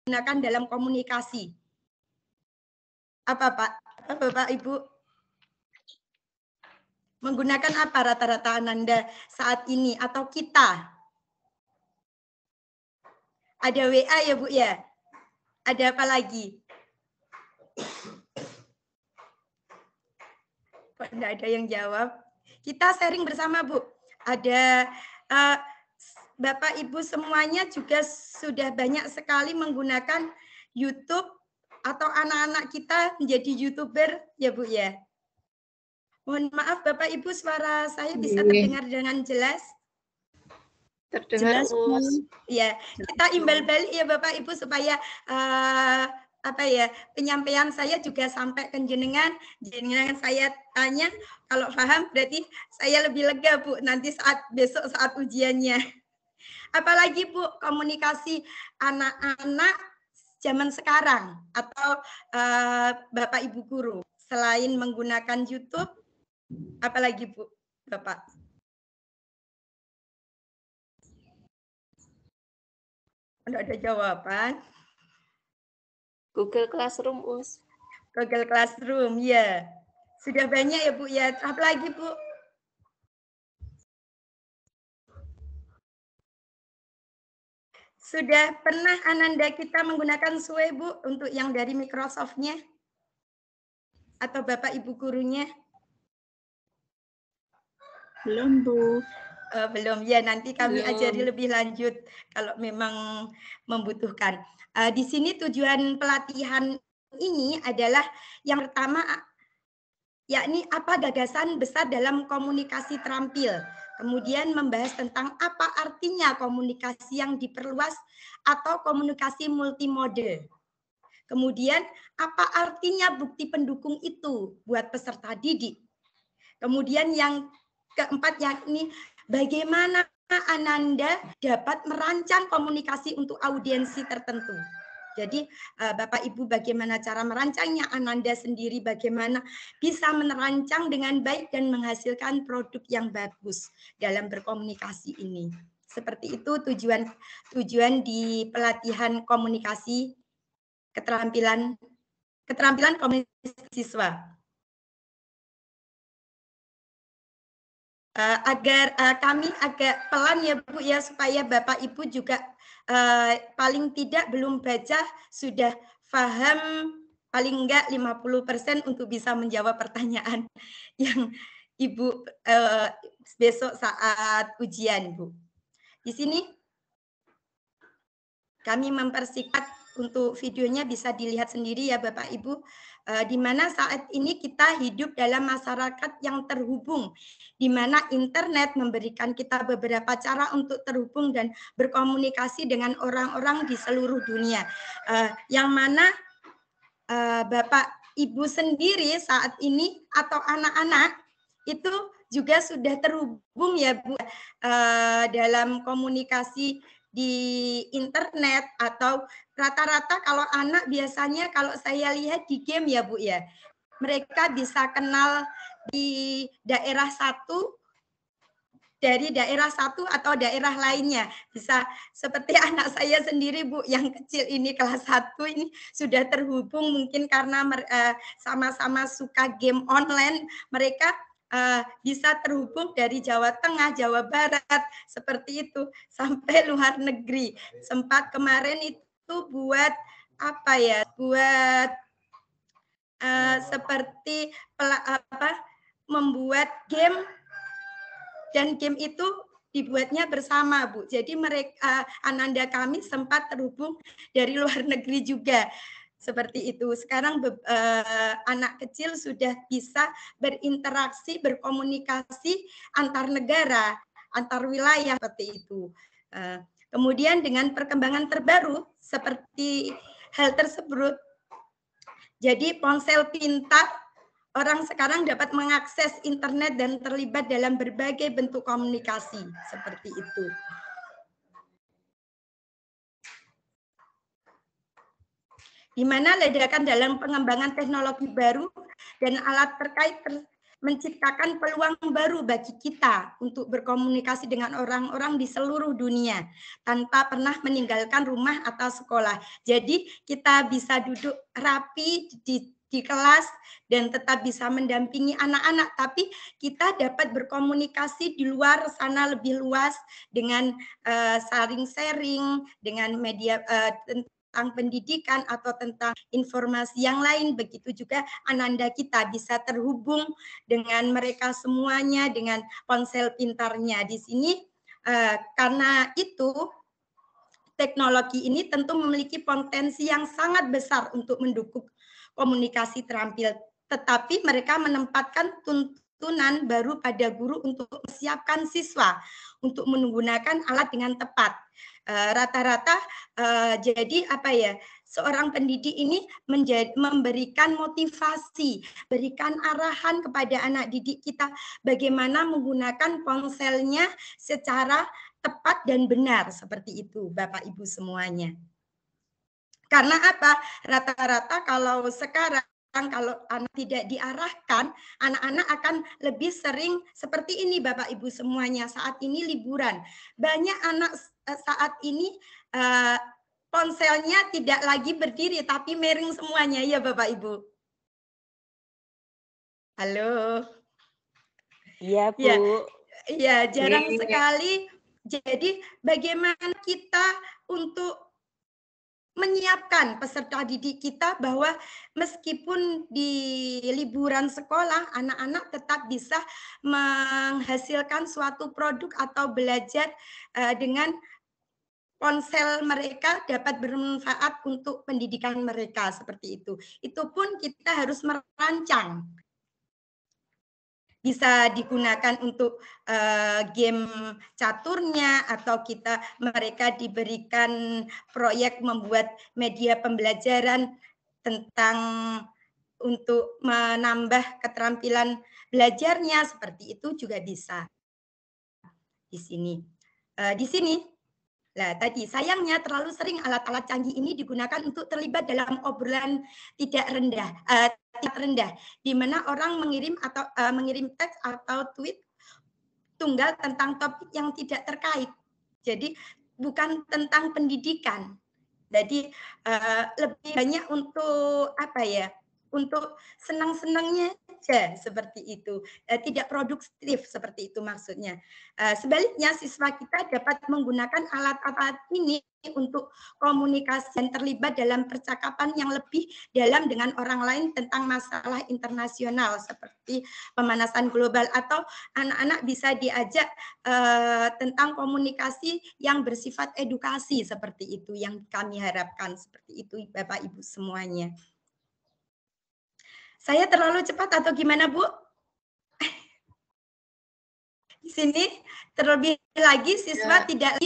gunakan dalam komunikasi? Apa Pak? Apa Bapak Ibu? Menggunakan apa rata-rata Ananda saat ini atau kita? Ada WA ya Bu ya? Ada apa lagi? Kok enggak ada yang jawab? Kita sharing bersama Bu. Ada Bapak Ibu semuanya juga sudah banyak sekali menggunakan YouTube atau anak-anak kita menjadi YouTuber ya Bu ya. Mohon maaf Bapak Ibu, suara saya bisa terdengar dengan jelas? Terdengar Jelas Bu. Ya, kita imbal balik ya Bapak Ibu supaya penyampaian saya juga sampai ke jenengan saya tanya, kalau paham berarti saya lebih lega Bu nanti besok saat ujiannya. Apalagi Bu, komunikasi anak-anak zaman sekarang atau Bapak Ibu guru selain menggunakan YouTube, apalagi Bu, Bapak? Tidak ada jawaban. Google Classroom, Us. Google Classroom, ya. Sudah banyak ya Bu ya. Apalagi Bu? Sudah pernah Ananda kita menggunakan SUE Bu untuk yang dari Microsoft-nya? Atau Bapak Ibu gurunya? Belum Bu. Belum ya, nanti kami ajari lebih lanjut kalau memang membutuhkan. Di sini tujuan pelatihan ini adalah yang pertama, yakni apa gagasan besar dalam komunikasi terampil. Kemudian membahas tentang apa artinya komunikasi yang diperluas atau komunikasi multimode. Kemudian apa artinya bukti pendukung itu buat peserta didik. Kemudian yang keempat yakni bagaimana Ananda dapat merancang komunikasi untuk audiensi tertentu. Jadi Bapak Ibu bagaimana cara merancangnya, Ananda sendiri bagaimana bisa merancang dengan baik dan menghasilkan produk yang bagus dalam berkomunikasi ini. Seperti itu tujuan di pelatihan komunikasi keterampilan komunikasi siswa. Agar kami agak pelan ya Bu ya, supaya Bapak Ibu juga paling tidak belum baca sudah paham paling enggak 50% untuk bisa menjawab pertanyaan yang Ibu besok saat ujian Bu. Di sini kami mempersingkat untuk videonya, bisa dilihat sendiri ya Bapak Ibu, di mana saat ini kita hidup dalam masyarakat yang terhubung, di mana internet memberikan kita beberapa cara untuk terhubung dan berkomunikasi dengan orang-orang di seluruh dunia. Yang mana Bapak Ibu sendiri saat ini atau anak-anak itu juga sudah terhubung ya Bu dalam komunikasi di internet, atau rata-rata kalau anak biasanya kalau saya lihat di game ya Bu ya, mereka bisa kenal di daerah satu dari daerah satu atau daerah lainnya. Bisa seperti anak saya sendiri Bu yang kecil ini kelas 1 ini sudah terhubung mungkin karena sama-sama suka game online, mereka bisa terhubung dari Jawa Tengah, Jawa Barat, seperti itu, sampai luar negeri. Sempat kemarin itu buat apa ya, buat seperti membuat game, dan game itu dibuatnya bersama Bu. Jadi mereka Ananda kami sempat terhubung dari luar negeri juga. Seperti itu. Sekarang anak kecil sudah bisa berinteraksi, berkomunikasi antar negara, antar wilayah seperti itu. Kemudian dengan perkembangan terbaru seperti hal tersebut, jadi ponsel pintar, orang sekarang dapat mengakses internet dan terlibat dalam berbagai bentuk komunikasi seperti itu. Di mana ledakan dalam pengembangan teknologi baru dan alat terkait menciptakan peluang baru bagi kita untuk berkomunikasi dengan orang-orang di seluruh dunia tanpa pernah meninggalkan rumah atau sekolah. Jadi kita bisa duduk rapi di kelas dan tetap bisa mendampingi anak-anak, tapi kita dapat berkomunikasi di luar sana lebih luas dengan sharing-sharing dengan media tentang pendidikan atau tentang informasi yang lain. Begitu juga Ananda kita bisa terhubung dengan mereka semuanya dengan ponsel pintarnya. Di sini karena itu teknologi ini tentu memiliki potensi yang sangat besar untuk mendukung komunikasi terampil, tetapi mereka menempatkan tuntunan baru pada guru untuk mempersiapkan siswa untuk menggunakan alat dengan tepat. Rata-rata jadi apa ya, seorang pendidik ini memberikan motivasi, berikan arahan kepada anak didik kita bagaimana menggunakan ponselnya secara tepat dan benar, seperti itu Bapak Ibu semuanya. Karena apa? Rata-rata kalau sekarang kalau anak tidak diarahkan, anak-anak akan lebih sering seperti ini Bapak Ibu semuanya. Saat ini liburan. Banyak anak saat ini ponselnya tidak lagi berdiri tapi miring semuanya ya Bapak Ibu. Halo. Iya, Bu. Ya, jarang sekali. Jadi bagaimana kita untuk menyiapkan peserta didik kita bahwa meskipun di liburan sekolah, anak-anak tetap bisa menghasilkan suatu produk atau belajar dengan ponsel mereka dapat bermanfaat untuk pendidikan mereka, seperti itu. Itu pun kita harus merancang. Bisa digunakan untuk game caturnya atau mereka diberikan proyek membuat media pembelajaran tentang untuk menambah keterampilan belajarnya, seperti itu juga bisa di sini. Nah, tadi sayangnya terlalu sering alat-alat canggih ini digunakan untuk terlibat dalam obrolan tidak rendah, di mana orang mengirim teks atau tweet tunggal tentang topik yang tidak terkait. Jadi bukan tentang pendidikan. Jadi lebih banyak untuk apa ya? Untuk senang-senangnya aja seperti itu, tidak produktif seperti itu maksudnya. Sebaliknya siswa kita dapat menggunakan alat-alat ini untuk komunikasi dan terlibat dalam percakapan yang lebih dalam dengan orang lain tentang masalah internasional seperti pemanasan global, atau anak-anak bisa diajak tentang komunikasi yang bersifat edukasi, seperti itu yang kami harapkan, seperti itu Bapak Ibu semuanya. Saya terlalu cepat atau gimana, Bu? Di sini terlebih lagi siswa tidak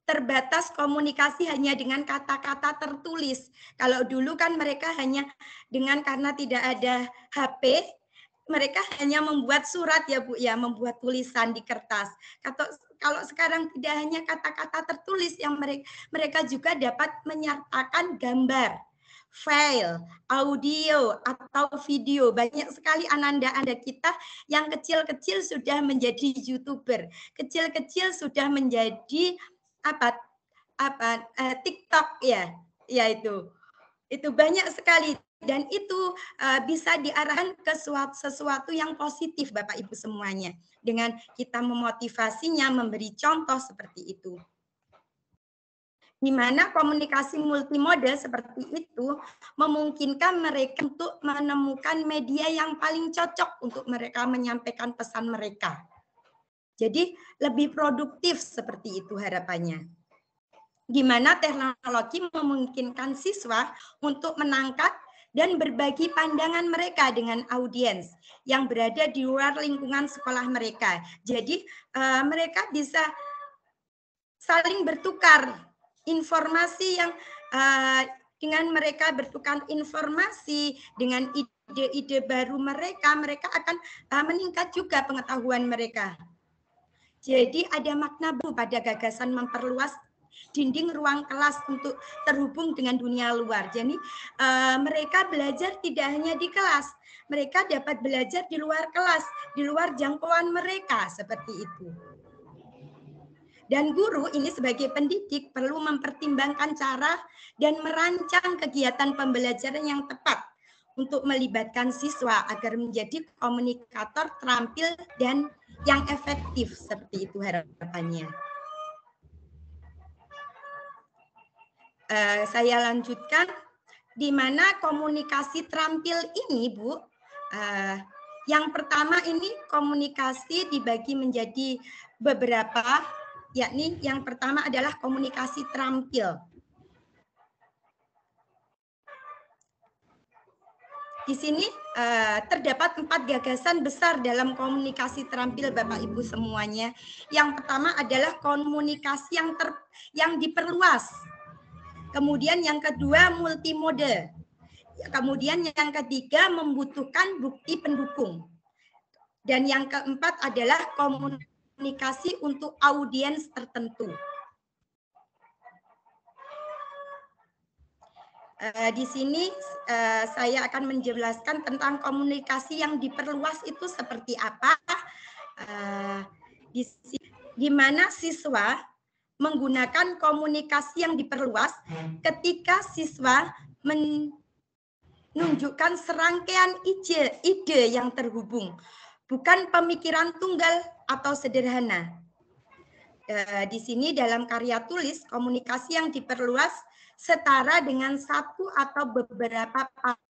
terbatas komunikasi hanya dengan kata-kata tertulis. Kalau dulu kan mereka hanya karena tidak ada HP, mereka hanya membuat surat ya Bu ya, membuat tulisan di kertas. Kalau sekarang tidak hanya kata-kata tertulis, yang mereka juga dapat menyertakan gambar, file, audio, atau video. Banyak sekali ananda-anda kita yang kecil-kecil sudah menjadi YouTuber, kecil-kecil sudah menjadi TikTok ya, itu banyak sekali, dan itu bisa diarahkan ke sesuatu yang positif Bapak Ibu semuanya dengan kita memotivasinya, memberi contoh seperti itu. Di mana komunikasi multimodal seperti itu memungkinkan mereka untuk menemukan media yang paling cocok untuk mereka menyampaikan pesan mereka. Jadi lebih produktif seperti itu harapannya. Di mana teknologi memungkinkan siswa untuk menangkap dan berbagi pandangan mereka dengan audiens yang berada di luar lingkungan sekolah mereka. Jadi mereka bisa saling bertukar informasi yang dengan mereka bertukar informasi dengan ide-ide baru mereka akan meningkat juga pengetahuan mereka. Jadi ada makna baru pada gagasan memperluas dinding ruang kelas untuk terhubung dengan dunia luar. Jadi mereka belajar tidak hanya di kelas, mereka dapat belajar di luar kelas, di luar jangkauan mereka, seperti itu. Dan guru ini sebagai pendidik perlu mempertimbangkan cara dan merancang kegiatan pembelajaran yang tepat untuk melibatkan siswa agar menjadi komunikator terampil dan yang efektif, seperti itu harapannya. Saya lanjutkan, di mana komunikasi terampil ini, Bu, yang pertama ini komunikasi dibagi menjadi beberapa, yakni yang pertama adalah komunikasi terampil. Di sini terdapat 4 gagasan besar dalam komunikasi terampil, Bapak Ibu semuanya. Yang pertama adalah komunikasi yang diperluas. Kemudian yang kedua multimode. Kemudian yang ketiga membutuhkan bukti pendukung. Dan yang keempat adalah komunikasi untuk audiens tertentu. Di sini saya akan menjelaskan tentang komunikasi yang diperluas itu seperti apa. Di mana siswa menggunakan komunikasi yang diperluas ketika siswa menunjukkan serangkaian ide yang terhubung, bukan pemikiran tunggal atau sederhana. Di sini dalam karya tulis, komunikasi yang diperluas setara dengan satu atau beberapa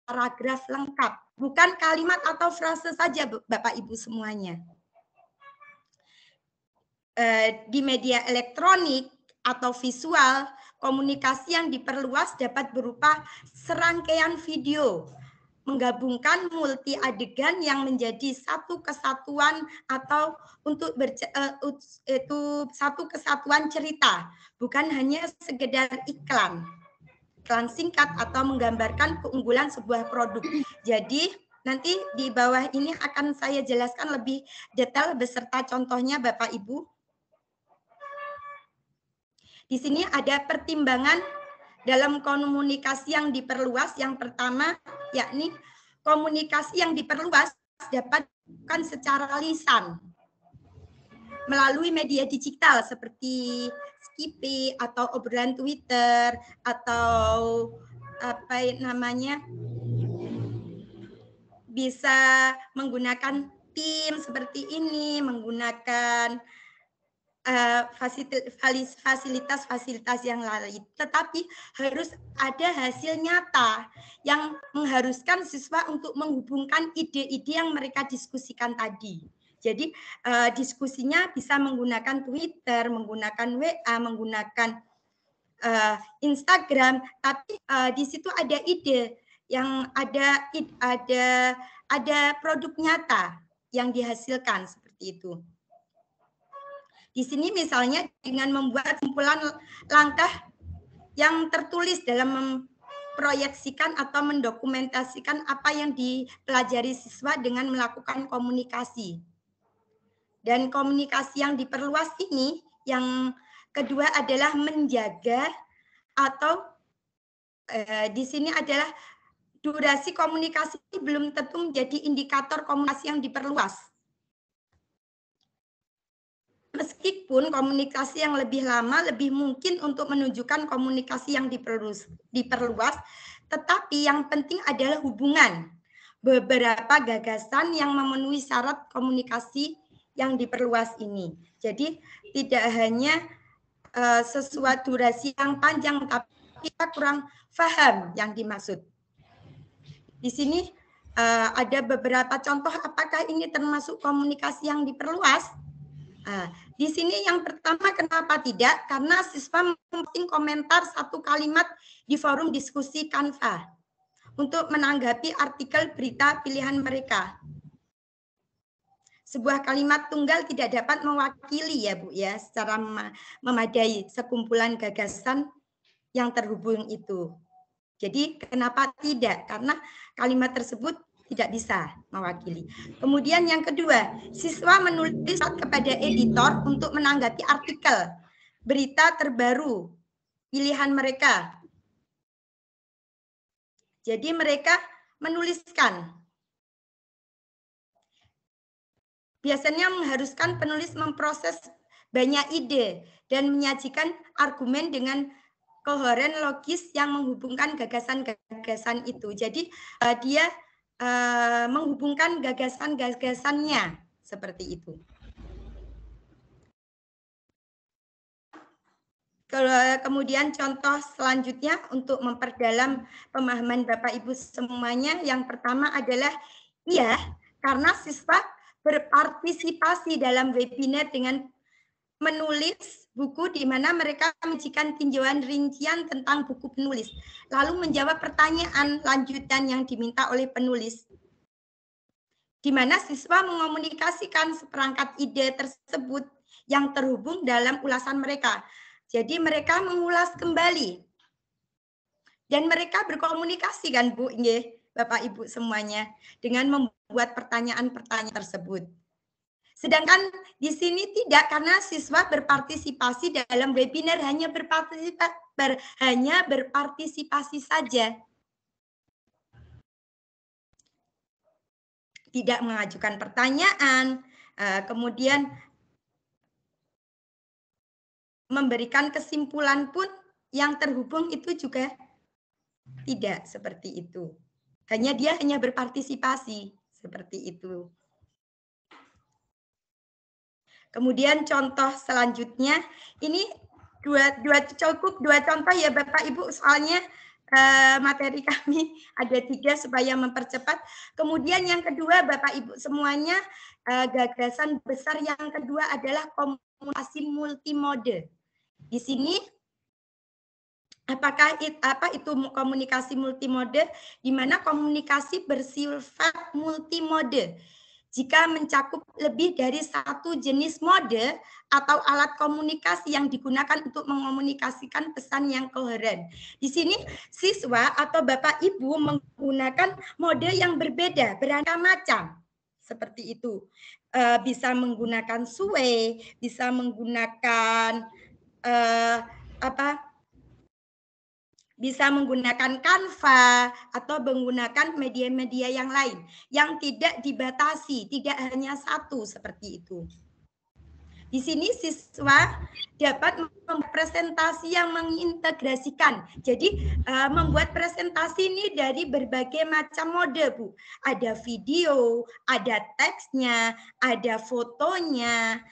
paragraf lengkap, bukan kalimat atau frase saja, Bapak Ibu semuanya. Di media elektronik atau visual, komunikasi yang diperluas dapat berupa serangkaian video, menggabungkan multi adegan yang menjadi satu kesatuan atau untuk satu kesatuan cerita, bukan hanya sekedar iklan singkat atau menggambarkan keunggulan sebuah produk. Jadi nanti di bawah ini akan saya jelaskan lebih detail beserta contohnya, Bapak Ibu. Di sini ada pertimbangan dalam komunikasi yang diperluas. Yang pertama, yakni komunikasi yang diperluas dapat dilakukan secara lisan melalui media digital seperti Skippy atau obrolan Twitter atau apa namanya, bisa menggunakan tim seperti ini, menggunakan fasilitas-fasilitas yang lain, tetapi harus ada hasil nyata yang mengharuskan siswa untuk menghubungkan ide-ide yang mereka diskusikan tadi. Jadi diskusinya bisa menggunakan Twitter, menggunakan WA, menggunakan Instagram, tapi di situ ada ide yang ada produk nyata yang dihasilkan seperti itu. Di sini misalnya dengan membuat kumpulan langkah yang tertulis dalam memproyeksikan atau mendokumentasikan apa yang dipelajari siswa dengan melakukan komunikasi. Dan komunikasi yang diperluas ini, yang kedua adalah menjaga atau di sini adalah durasi komunikasi belum tentu menjadi indikator komunikasi yang diperluas. Meskipun komunikasi yang lebih lama lebih mungkin untuk menunjukkan komunikasi yang diperluas, tetapi yang penting adalah hubungan beberapa gagasan yang memenuhi syarat komunikasi yang diperluas ini. Jadi tidak hanya sesuatu durasi yang panjang, tapi kita kurang paham yang dimaksud. Di sini ada beberapa contoh apakah ini termasuk komunikasi yang diperluas. Di sini yang pertama, kenapa tidak? Karena siswa memposting komentar satu kalimat di forum diskusi Canva untuk menanggapi artikel berita pilihan mereka. Sebuah kalimat tunggal tidak dapat mewakili ya Bu ya secara memadai sekumpulan gagasan yang terhubung itu. Jadi kenapa tidak? Karena kalimat tersebut tidak bisa mewakili. Kemudian yang kedua, siswa menulis surat kepada editor untuk menanggapi artikel. berita terbaru pilihan mereka. Jadi mereka menuliskan. Biasanya mengharuskan penulis memproses banyak ide dan menyajikan argumen dengan koheren logis yang menghubungkan gagasan-gagasan itu. Jadi dia menghubungkan gagasan-gagasannya seperti itu. Kemudian contoh selanjutnya untuk memperdalam pemahaman Bapak Ibu semuanya, yang pertama adalah iya, karena siswa berpartisipasi dalam webinar dengan menulis buku di mana mereka menyajikan tinjauan rincian tentang buku penulis, lalu menjawab pertanyaan lanjutan yang diminta oleh penulis, di mana siswa mengomunikasikan seperangkat ide tersebut yang terhubung dalam ulasan mereka. Jadi mereka mengulas kembali dan mereka berkomunikasi kan Bu, Bapak Ibu semuanya, dengan membuat pertanyaan-pertanyaan tersebut. Sedangkan di sini tidak, karena siswa berpartisipasi dalam webinar hanya berpartisipasi saja. Tidak mengajukan pertanyaan, kemudian memberikan kesimpulan pun yang terhubung itu juga tidak seperti itu. Dia hanya berpartisipasi seperti itu. Kemudian contoh selanjutnya, ini dua contoh ya Bapak Ibu, soalnya materi kami ada 3 supaya mempercepat. Kemudian yang kedua Bapak Ibu semuanya, gagasan besar yang kedua adalah komunikasi multimode. Di sini apa itu komunikasi multimode? Di mana komunikasi bersifat multimode jika mencakup lebih dari satu jenis mode atau alat komunikasi yang digunakan untuk mengomunikasikan pesan yang koheren. Di sini siswa atau Bapak Ibu menggunakan mode yang berbeda, beraneka macam. Seperti itu. Bisa menggunakan Sway, bisa menggunakan bisa menggunakan Canva atau menggunakan media-media yang lain yang tidak dibatasi, tidak hanya satu seperti itu. Di sini siswa dapat membuat presentasi yang mengintegrasikan. Jadi membuat presentasi ini dari berbagai macam mode, Bu. Ada video, ada teksnya, ada fotonya,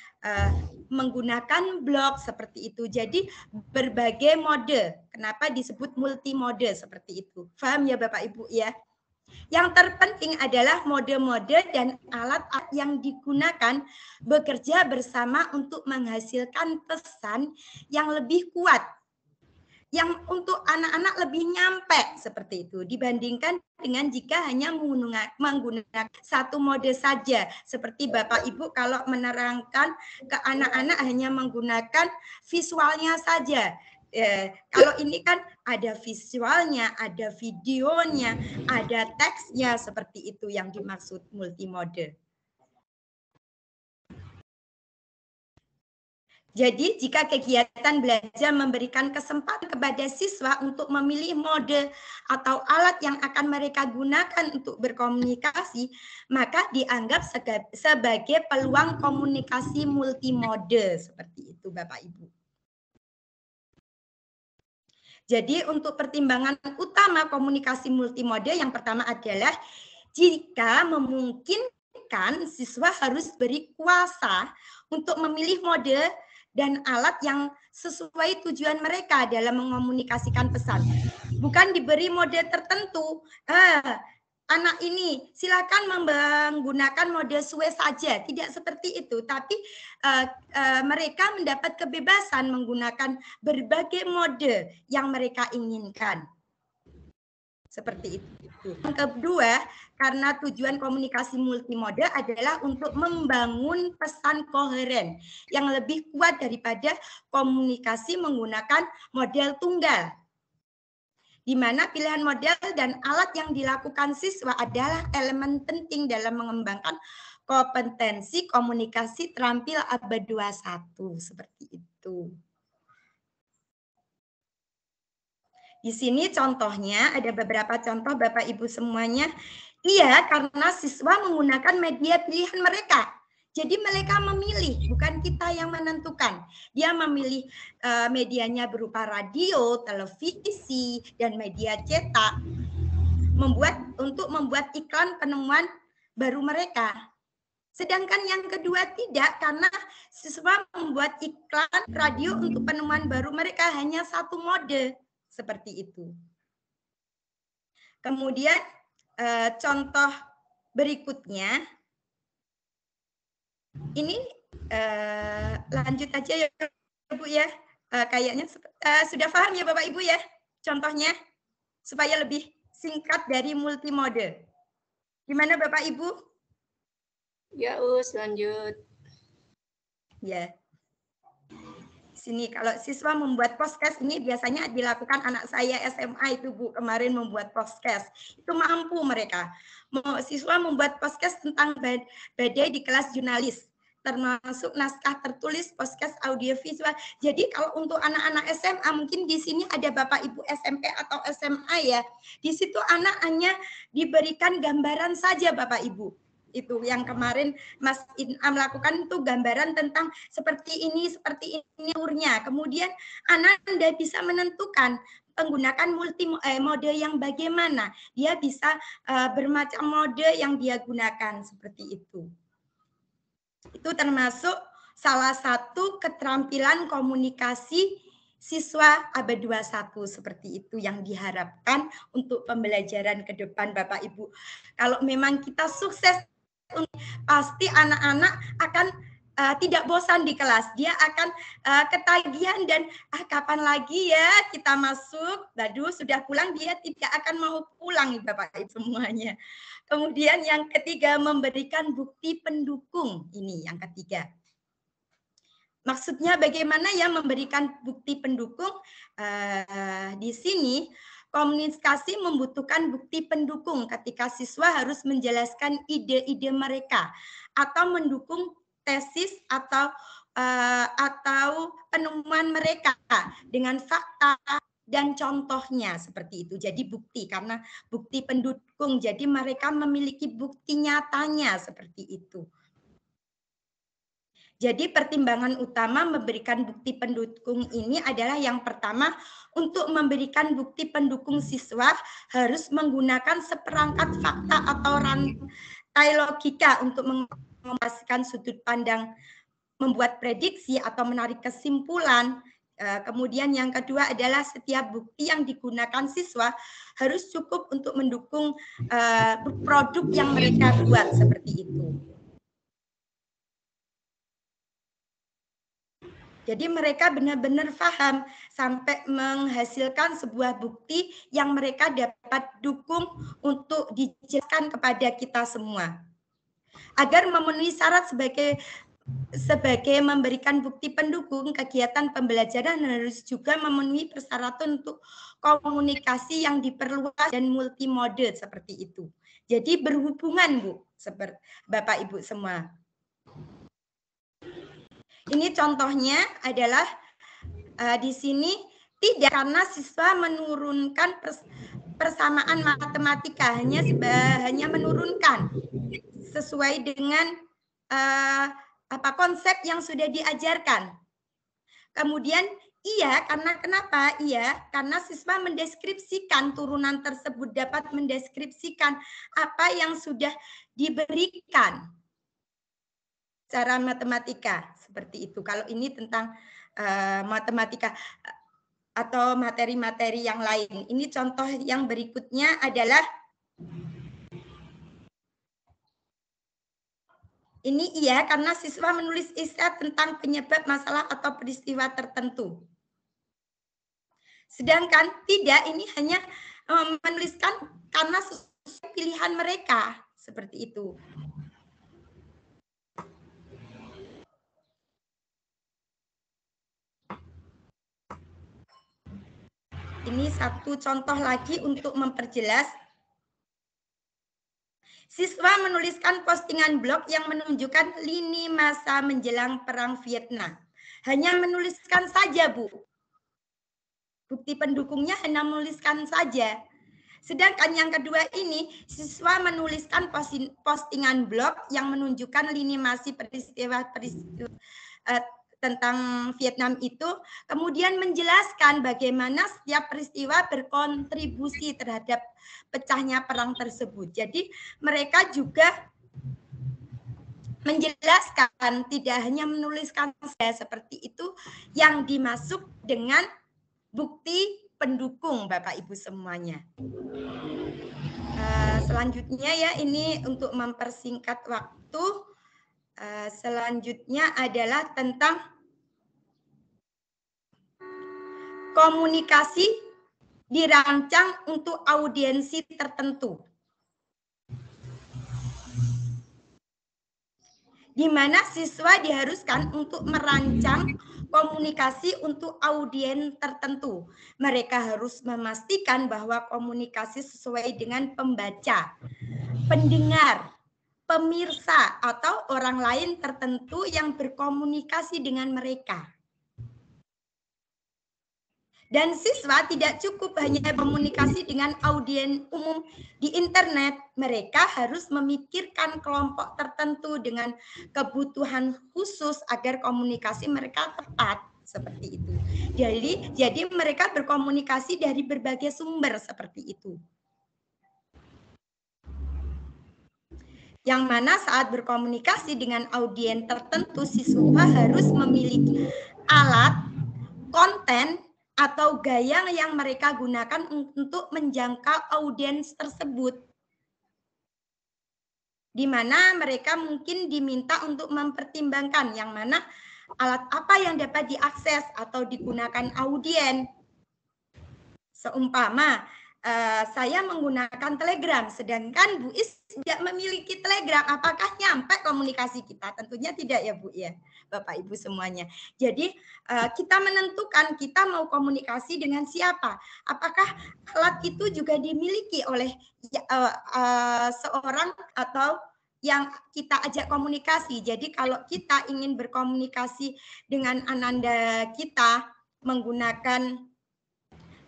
menggunakan blog seperti itu. Jadi berbagai mode. Kenapa disebut multimode seperti itu? Paham ya Bapak Ibu ya? Yang terpenting adalah mode-mode dan alat yang digunakan bekerja bersama untuk menghasilkan pesan yang lebih kuat, yang untuk anak-anak lebih nyampe seperti itu dibandingkan dengan jika hanya menggunakan satu mode saja. Seperti Bapak Ibu kalau menerangkan ke anak-anak hanya menggunakan visualnya saja. Kalau ini kan ada visualnya, ada videonya, ada teksnya, seperti itu yang dimaksud multimode. Jadi jika kegiatan belajar memberikan kesempatan kepada siswa untuk memilih mode atau alat yang akan mereka gunakan untuk berkomunikasi, maka dianggap sebagai peluang komunikasi multimode, seperti itu Bapak Ibu. Jadi untuk pertimbangan utama komunikasi multimode yang pertama adalah jika memungkinkan siswa harus beri kuasa untuk memilih mode dan alat yang sesuai tujuan mereka dalam mengomunikasikan pesan. Bukan diberi mode tertentu. Anak ini silakan menggunakan mode Sway saja, tidak seperti itu, tapi mereka mendapat kebebasan menggunakan berbagai mode yang mereka inginkan. Seperti itu. Yang kedua, karena tujuan komunikasi multimode adalah untuk membangun pesan koheren yang lebih kuat daripada komunikasi menggunakan model tunggal, di mana pilihan model dan alat yang dilakukan siswa adalah elemen penting dalam mengembangkan kompetensi komunikasi terampil abad 21, seperti itu. Di sini contohnya ada beberapa contoh Bapak Ibu semuanya. Iya, karena siswa menggunakan media pilihan mereka. Jadi mereka memilih, bukan kita yang menentukan. Dia memilih medianya berupa radio, televisi, dan media cetak. Untuk membuat iklan penemuan baru mereka. Sedangkan yang kedua tidak, karena siswa membuat iklan radio untuk penemuan baru mereka hanya satu mode. Seperti itu. Kemudian contoh berikutnya, ini lanjut aja ya Bu ya. Kayaknya sudah paham ya Bapak Ibu ya contohnya, supaya lebih singkat dari multimode. Gimana Bapak Ibu? Ya, Us, lanjut. Ya. Sini kalau siswa membuat podcast ini biasanya dilakukan anak saya SMA itu Bu, kemarin membuat podcast. Itu mampu mereka. Siswa membuat podcast tentang badai di kelas jurnalis, termasuk naskah tertulis, podcast audiovisual. Jadi kalau untuk anak-anak SMA mungkin di sini ada Bapak Ibu SMP atau SMA ya. Di situ anak hanya diberikan gambaran saja Bapak Ibu. Itu yang kemarin Mas Inam lakukan itu gambaran tentang seperti ini urnya. Kemudian anak Anda bisa menentukan menggunakan mode yang bagaimana. Dia bisa bermacam mode yang dia gunakan seperti itu. Itu termasuk salah satu keterampilan komunikasi siswa abad 21 seperti itu yang diharapkan untuk pembelajaran ke depan Bapak Ibu. Kalau memang kita sukses, pasti anak-anak akan tidak bosan di kelas. Dia akan ketagihan dan kapan lagi ya kita masuk. Waduh, sudah pulang, dia tidak akan mau pulang Bapak Ibu semuanya. Kemudian yang ketiga, memberikan bukti pendukung. Ini yang ketiga. Maksudnya bagaimana ya memberikan bukti pendukung? Di sini komunikasi membutuhkan bukti pendukung ketika siswa harus menjelaskan ide-ide mereka atau mendukung tesis atau penemuan mereka dengan fakta dan contohnya seperti itu. Jadi bukti, karena bukti pendukung. Jadi mereka memiliki bukti nyatanya seperti itu. Jadi pertimbangan utama memberikan bukti pendukung ini adalah yang pertama, untuk memberikan bukti pendukung siswa harus menggunakan seperangkat fakta atau rantai logika untuk memastikan sudut pandang, membuat prediksi atau menarik kesimpulan. Kemudian yang kedua adalah setiap bukti yang digunakan siswa harus cukup untuk mendukung produk yang mereka buat seperti itu. Jadi mereka benar-benar paham sampai menghasilkan sebuah bukti yang mereka dapat dukung untuk dijelaskan kepada kita semua. Agar memenuhi syarat sebagai memberikan bukti pendukung, kegiatan pembelajaran harus juga memenuhi persyaratan untuk komunikasi yang diperluas dan multimode seperti itu. Jadi berhubungan Bu, seperti Bapak Ibu semua. Ini contohnya adalah di sini tidak, karena siswa menurunkan persamaan matematika, hanya menurunkan sesuai dengan konsep yang sudah diajarkan. Kemudian iya, karena kenapa? Iya, karena siswa mendeskripsikan, turunan tersebut dapat mendeskripsikan apa yang sudah diberikan cara matematika seperti itu. Kalau ini tentang matematika atau materi-materi yang lain. Ini contoh yang berikutnya adalah ini iya, karena siswa menulis esai tentang penyebab masalah atau peristiwa tertentu. Sedangkan tidak, ini hanya menuliskan karena pilihan mereka seperti itu. Ini satu contoh lagi untuk memperjelas. Siswa menuliskan postingan blog yang menunjukkan lini masa menjelang Perang Vietnam. Hanya menuliskan saja, Bu. bukti pendukungnya hanya menuliskan saja. Sedangkan yang kedua ini, siswa menuliskan postingan blog yang menunjukkan lini masa peristiwa tentang Vietnam itu, kemudian menjelaskan bagaimana setiap peristiwa berkontribusi terhadap pecahnya perang tersebut. Jadi mereka juga menjelaskan, tidak hanya menuliskan saja seperti itu yang dimaksud dengan bukti pendukung Bapak Ibu semuanya. Selanjutnya ya, ini untuk mempersingkat waktu. Selanjutnya adalah tentang komunikasi dirancang untuk audiensi tertentu. Di mana siswa diharuskan untuk merancang komunikasi untuk audiens tertentu. Mereka harus memastikan bahwa komunikasi sesuai dengan pembaca, pendengar, pemirsa, atau orang lain tertentu yang berkomunikasi dengan mereka. Dan siswa tidak cukup hanya komunikasi dengan audiens umum di internet. Mereka harus memikirkan kelompok tertentu dengan kebutuhan khusus agar komunikasi mereka tepat. Seperti itu. Jadi mereka berkomunikasi dari berbagai sumber seperti itu. Yang mana saat berkomunikasi dengan audiens tertentu, siswa harus memiliki alat, konten, atau gaya yang mereka gunakan untuk menjangkau audiens tersebut. Di mana mereka mungkin diminta untuk mempertimbangkan yang mana alat apa yang dapat diakses atau digunakan audiens. Seumpama saya menggunakan Telegram, sedangkan Bu Is tidak memiliki Telegram, apakah nyampe komunikasi kita? Tentunya tidak ya Bu ya, Bapak Ibu semuanya. Jadi kita menentukan kita mau komunikasi dengan siapa. Apakah alat itu juga dimiliki oleh seorang atau yang kita ajak komunikasi. Jadi kalau kita ingin berkomunikasi dengan ananda kita menggunakan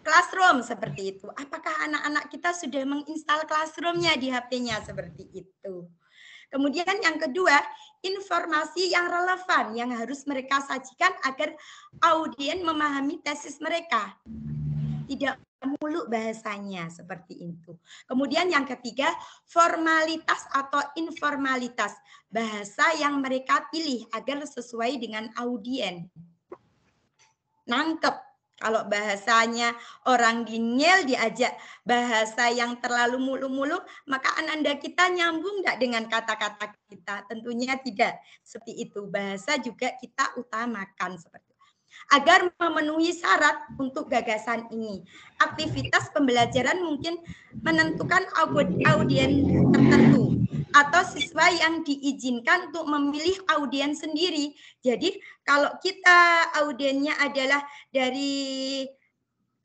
Classroom seperti itu. Apakah anak-anak kita sudah menginstal Classroom-nya di HP-nya seperti itu? Kemudian yang kedua, informasi yang relevan yang harus mereka sajikan agar audiens memahami tesis mereka. Tidak muluk bahasanya seperti itu. Kemudian yang ketiga, formalitas atau informalitas. Bahasa yang mereka pilih agar sesuai dengan audiens. Nangkep. Kalau bahasanya orang dingil diajak bahasa yang terlalu mulu-mulu, maka ananda kita nyambung enggak dengan kata-kata kita? Tentunya tidak. Seperti itu. Bahasa juga kita utamakan seperti itu. Agar memenuhi syarat untuk gagasan ini. Aktivitas pembelajaran mungkin menentukan audiens tertentu atau siswa yang diizinkan untuk memilih audiens sendiri. Jadi kalau kita audiensnya adalah dari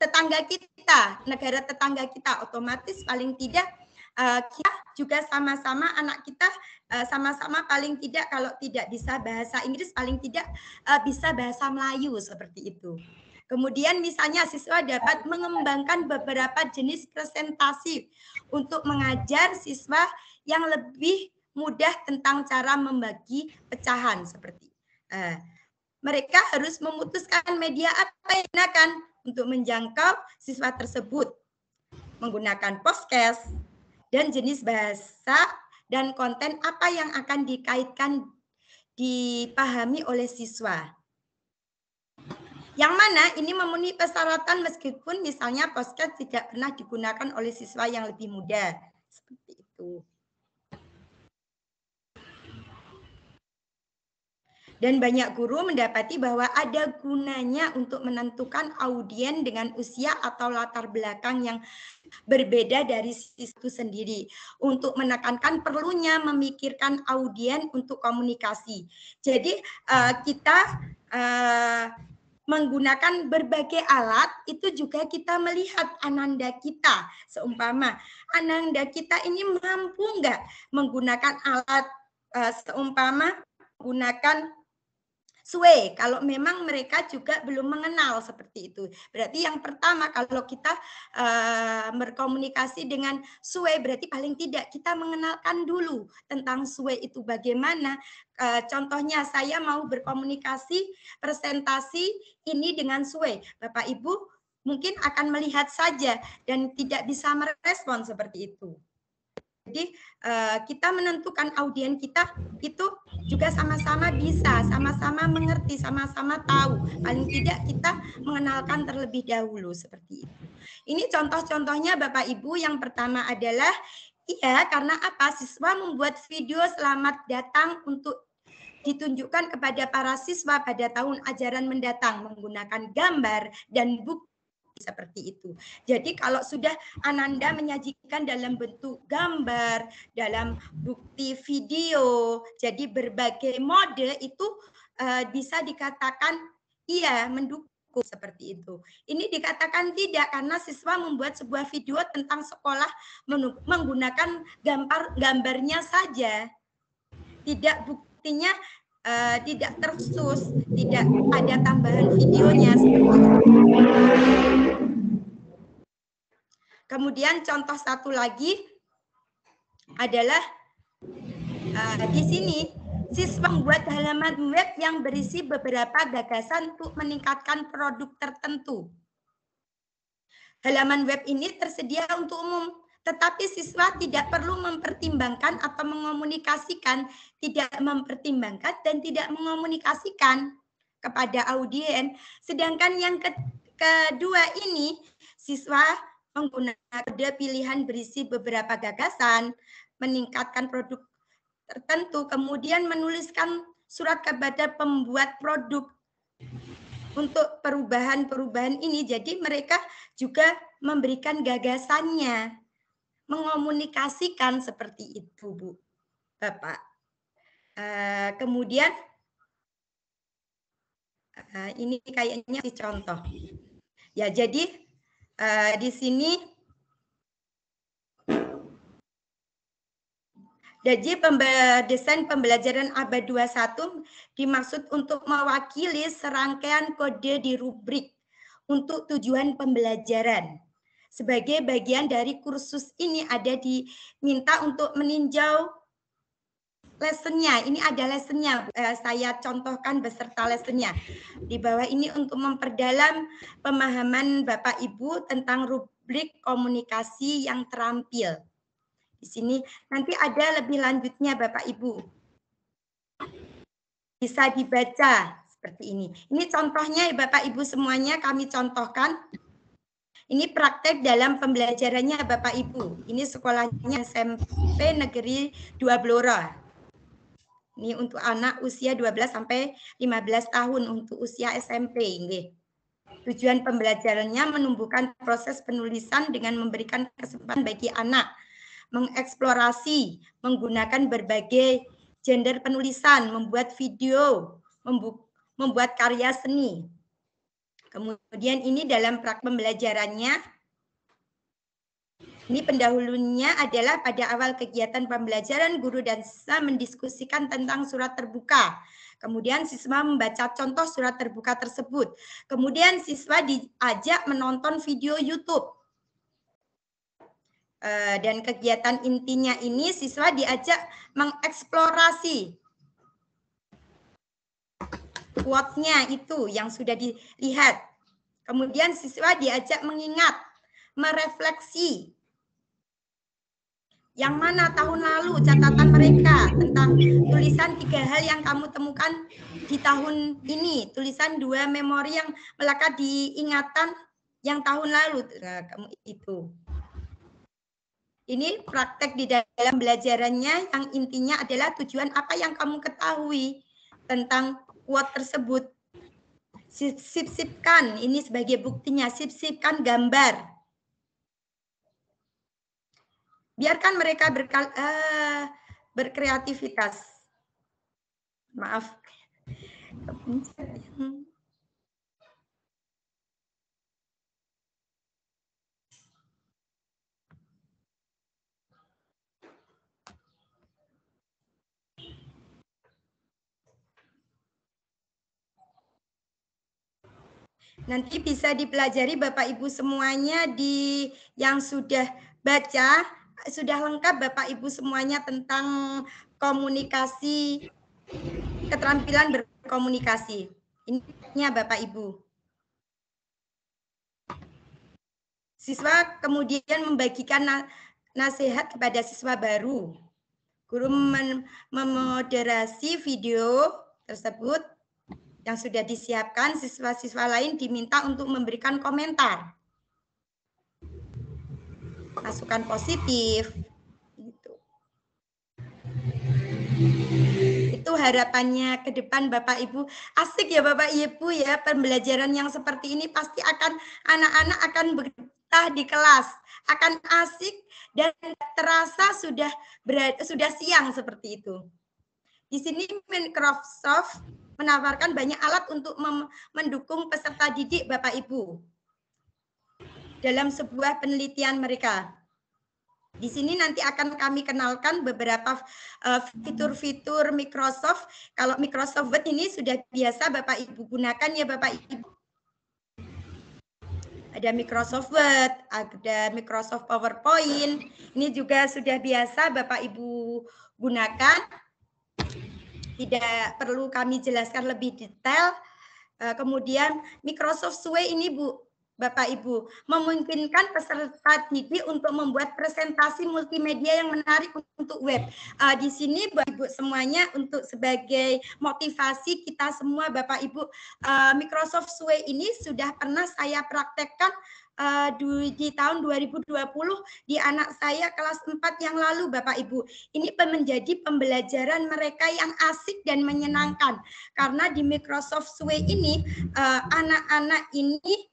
tetangga kita, negara tetangga kita, otomatis paling tidak kita juga sama-sama anak kita sama-sama paling tidak kalau tidak bisa bahasa Inggris paling tidak bisa bahasa Melayu seperti itu. Kemudian misalnya siswa dapat mengembangkan beberapa jenis presentasi untuk mengajar siswa yang lebih mudah tentang cara membagi pecahan seperti mereka harus memutuskan media apa yang digunakan untuk menjangkau siswa tersebut menggunakan podcast dan jenis bahasa dan konten apa yang akan dikaitkan dipahami oleh siswa. Yang mana ini memenuhi persyaratan meskipun misalnya podcast tidak pernah digunakan oleh siswa yang lebih muda. Seperti itu. Dan banyak guru mendapati bahwa ada gunanya untuk menentukan audiens dengan usia atau latar belakang yang berbeda dari siswa sendiri. Untuk menekankan perlunya memikirkan audiens untuk komunikasi. Jadi kita menggunakan berbagai alat, itu juga kita melihat ananda kita. Seumpama ananda kita ini mampu nggak menggunakan alat seumpama menggunakan SWE kalau memang mereka juga belum mengenal seperti itu. Berarti yang pertama kalau kita berkomunikasi dengan SWE berarti paling tidak kita mengenalkan dulu tentang SWE itu bagaimana. Contohnya saya mau berkomunikasi presentasi ini dengan SWE. Bapak Ibu mungkin akan melihat saja dan tidak bisa merespon seperti itu. Jadi kita menentukan audien kita itu juga sama-sama bisa, sama-sama mengerti, sama-sama tahu. Paling tidak kita mengenalkan terlebih dahulu seperti itu. Ini contoh-contohnya Bapak Ibu. Yang pertama adalah karena apa? Siswa membuat video selamat datang untuk ditunjukkan kepada para siswa pada tahun ajaran mendatang menggunakan gambar dan bukti seperti itu. Jadi kalau sudah Ananda menyajikan dalam bentuk gambar, dalam bukti video, jadi berbagai mode itu bisa dikatakan iya mendukung seperti itu. Ini dikatakan tidak karena siswa membuat sebuah video tentang sekolah menggunakan gambarnya saja. Tidak buktinya tidak tersus, tidak ada tambahan videonya seperti itu. Kemudian contoh satu lagi adalah di sini siswa membuat halaman web yang berisi beberapa gagasan untuk meningkatkan produk tertentu. Halaman web ini tersedia untuk umum, tetapi siswa tidak perlu mempertimbangkan atau mengomunikasikan, tidak mempertimbangkan dan tidak mengomunikasikan kepada audien. Sedangkan yang kedua ini siswa menggunakan kode pilihan berisi beberapa gagasan, meningkatkan produk tertentu, kemudian menuliskan surat kepada pembuat produk untuk perubahan-perubahan ini. Jadi mereka juga memberikan gagasannya, mengomunikasikan seperti itu, Bu, Bapak. Kemudian ini kayaknya si contoh. Ya, jadi di sini jadi desain pembelajaran abad 21 dimaksud untuk mewakili serangkaian kode di rubrik untuk tujuan pembelajaran. Sebagai bagian dari kursus ini ada diminta untuk meninjau lessonnya. Ini ada lessonnya, saya contohkan beserta lessonnya. Di bawah ini untuk memperdalam pemahaman Bapak Ibu tentang rubrik komunikasi yang terampil. Di sini nanti ada lebih lanjutnya Bapak Ibu. Bisa dibaca seperti ini. Ini contohnya Bapak Ibu semuanya kami contohkan. Ini praktek dalam pembelajarannya Bapak Ibu. Ini sekolahnya SMP Negeri 2 Blora. Ini untuk anak usia 12 sampai 15 tahun untuk usia SMP. Tujuan pembelajarannya menumbuhkan proses penulisan dengan memberikan kesempatan bagi anak mengeksplorasi, menggunakan berbagai genre penulisan, membuat video, membuat karya seni. Kemudian ini dalam praktek pembelajarannya, ini pendahulunya adalah pada awal kegiatan pembelajaran, guru dan siswa mendiskusikan tentang surat terbuka. Kemudian siswa membaca contoh surat terbuka tersebut. Kemudian siswa diajak menonton video YouTube. Dan kegiatan intinya ini siswa diajak mengeksplorasi quote-nya itu yang sudah dilihat. Kemudian siswa diajak mengingat, merefleksi yang mana tahun lalu catatan mereka tentang tulisan 3 hal yang kamu temukan di tahun ini, tulisan 2 memori yang melekat di ingatan yang tahun lalu itu. Ini praktek di dalam belajarannya yang intinya adalah tujuan apa yang kamu ketahui tentang quote tersebut. Sip-sipkan, ini sebagai buktinya, sip-sipkan gambar. Biarkan mereka berkreativitas. Maaf. Nanti bisa dipelajari Bapak Ibu semuanya di yang sudah baca, sudah lengkap Bapak Ibu semuanya tentang komunikasi, keterampilan berkomunikasi. Ini Bapak Ibu. Siswa kemudian membagikan nasihat kepada siswa baru. Guru memoderasi video tersebut yang sudah disiapkan, siswa-siswa lain diminta untuk memberikan komentar. Masukan positif. Gitu. Itu harapannya ke depan Bapak Ibu. Asik ya Bapak Ibu ya, pembelajaran yang seperti ini pasti akan anak-anak akan betah di kelas, akan asik dan terasa sudah siang seperti itu. Di sini Microsoft menawarkan banyak alat untuk mendukung peserta didik Bapak Ibu dalam sebuah penelitian mereka. Di sini nanti akan kami kenalkan beberapa fitur-fitur Microsoft. Kalau Microsoft Word ini sudah biasa Bapak Ibu gunakan ya Bapak Ibu. Ada Microsoft Word, ada Microsoft PowerPoint. Ini juga sudah biasa Bapak Ibu gunakan. Tidak perlu kami jelaskan lebih detail. Kemudian Microsoft Sway ini Bu, Bapak Ibu, memungkinkan peserta didik untuk membuat presentasi multimedia yang menarik untuk web. Di sini Bapak Ibu semuanya untuk sebagai motivasi kita semua Bapak Ibu, Microsoft Sway ini sudah pernah saya praktekkan di tahun 2020 di anak saya kelas 4 yang lalu Bapak Ibu. Ini menjadi pembelajaran mereka yang asik dan menyenangkan. Karena di Microsoft Sway ini anak-anak ini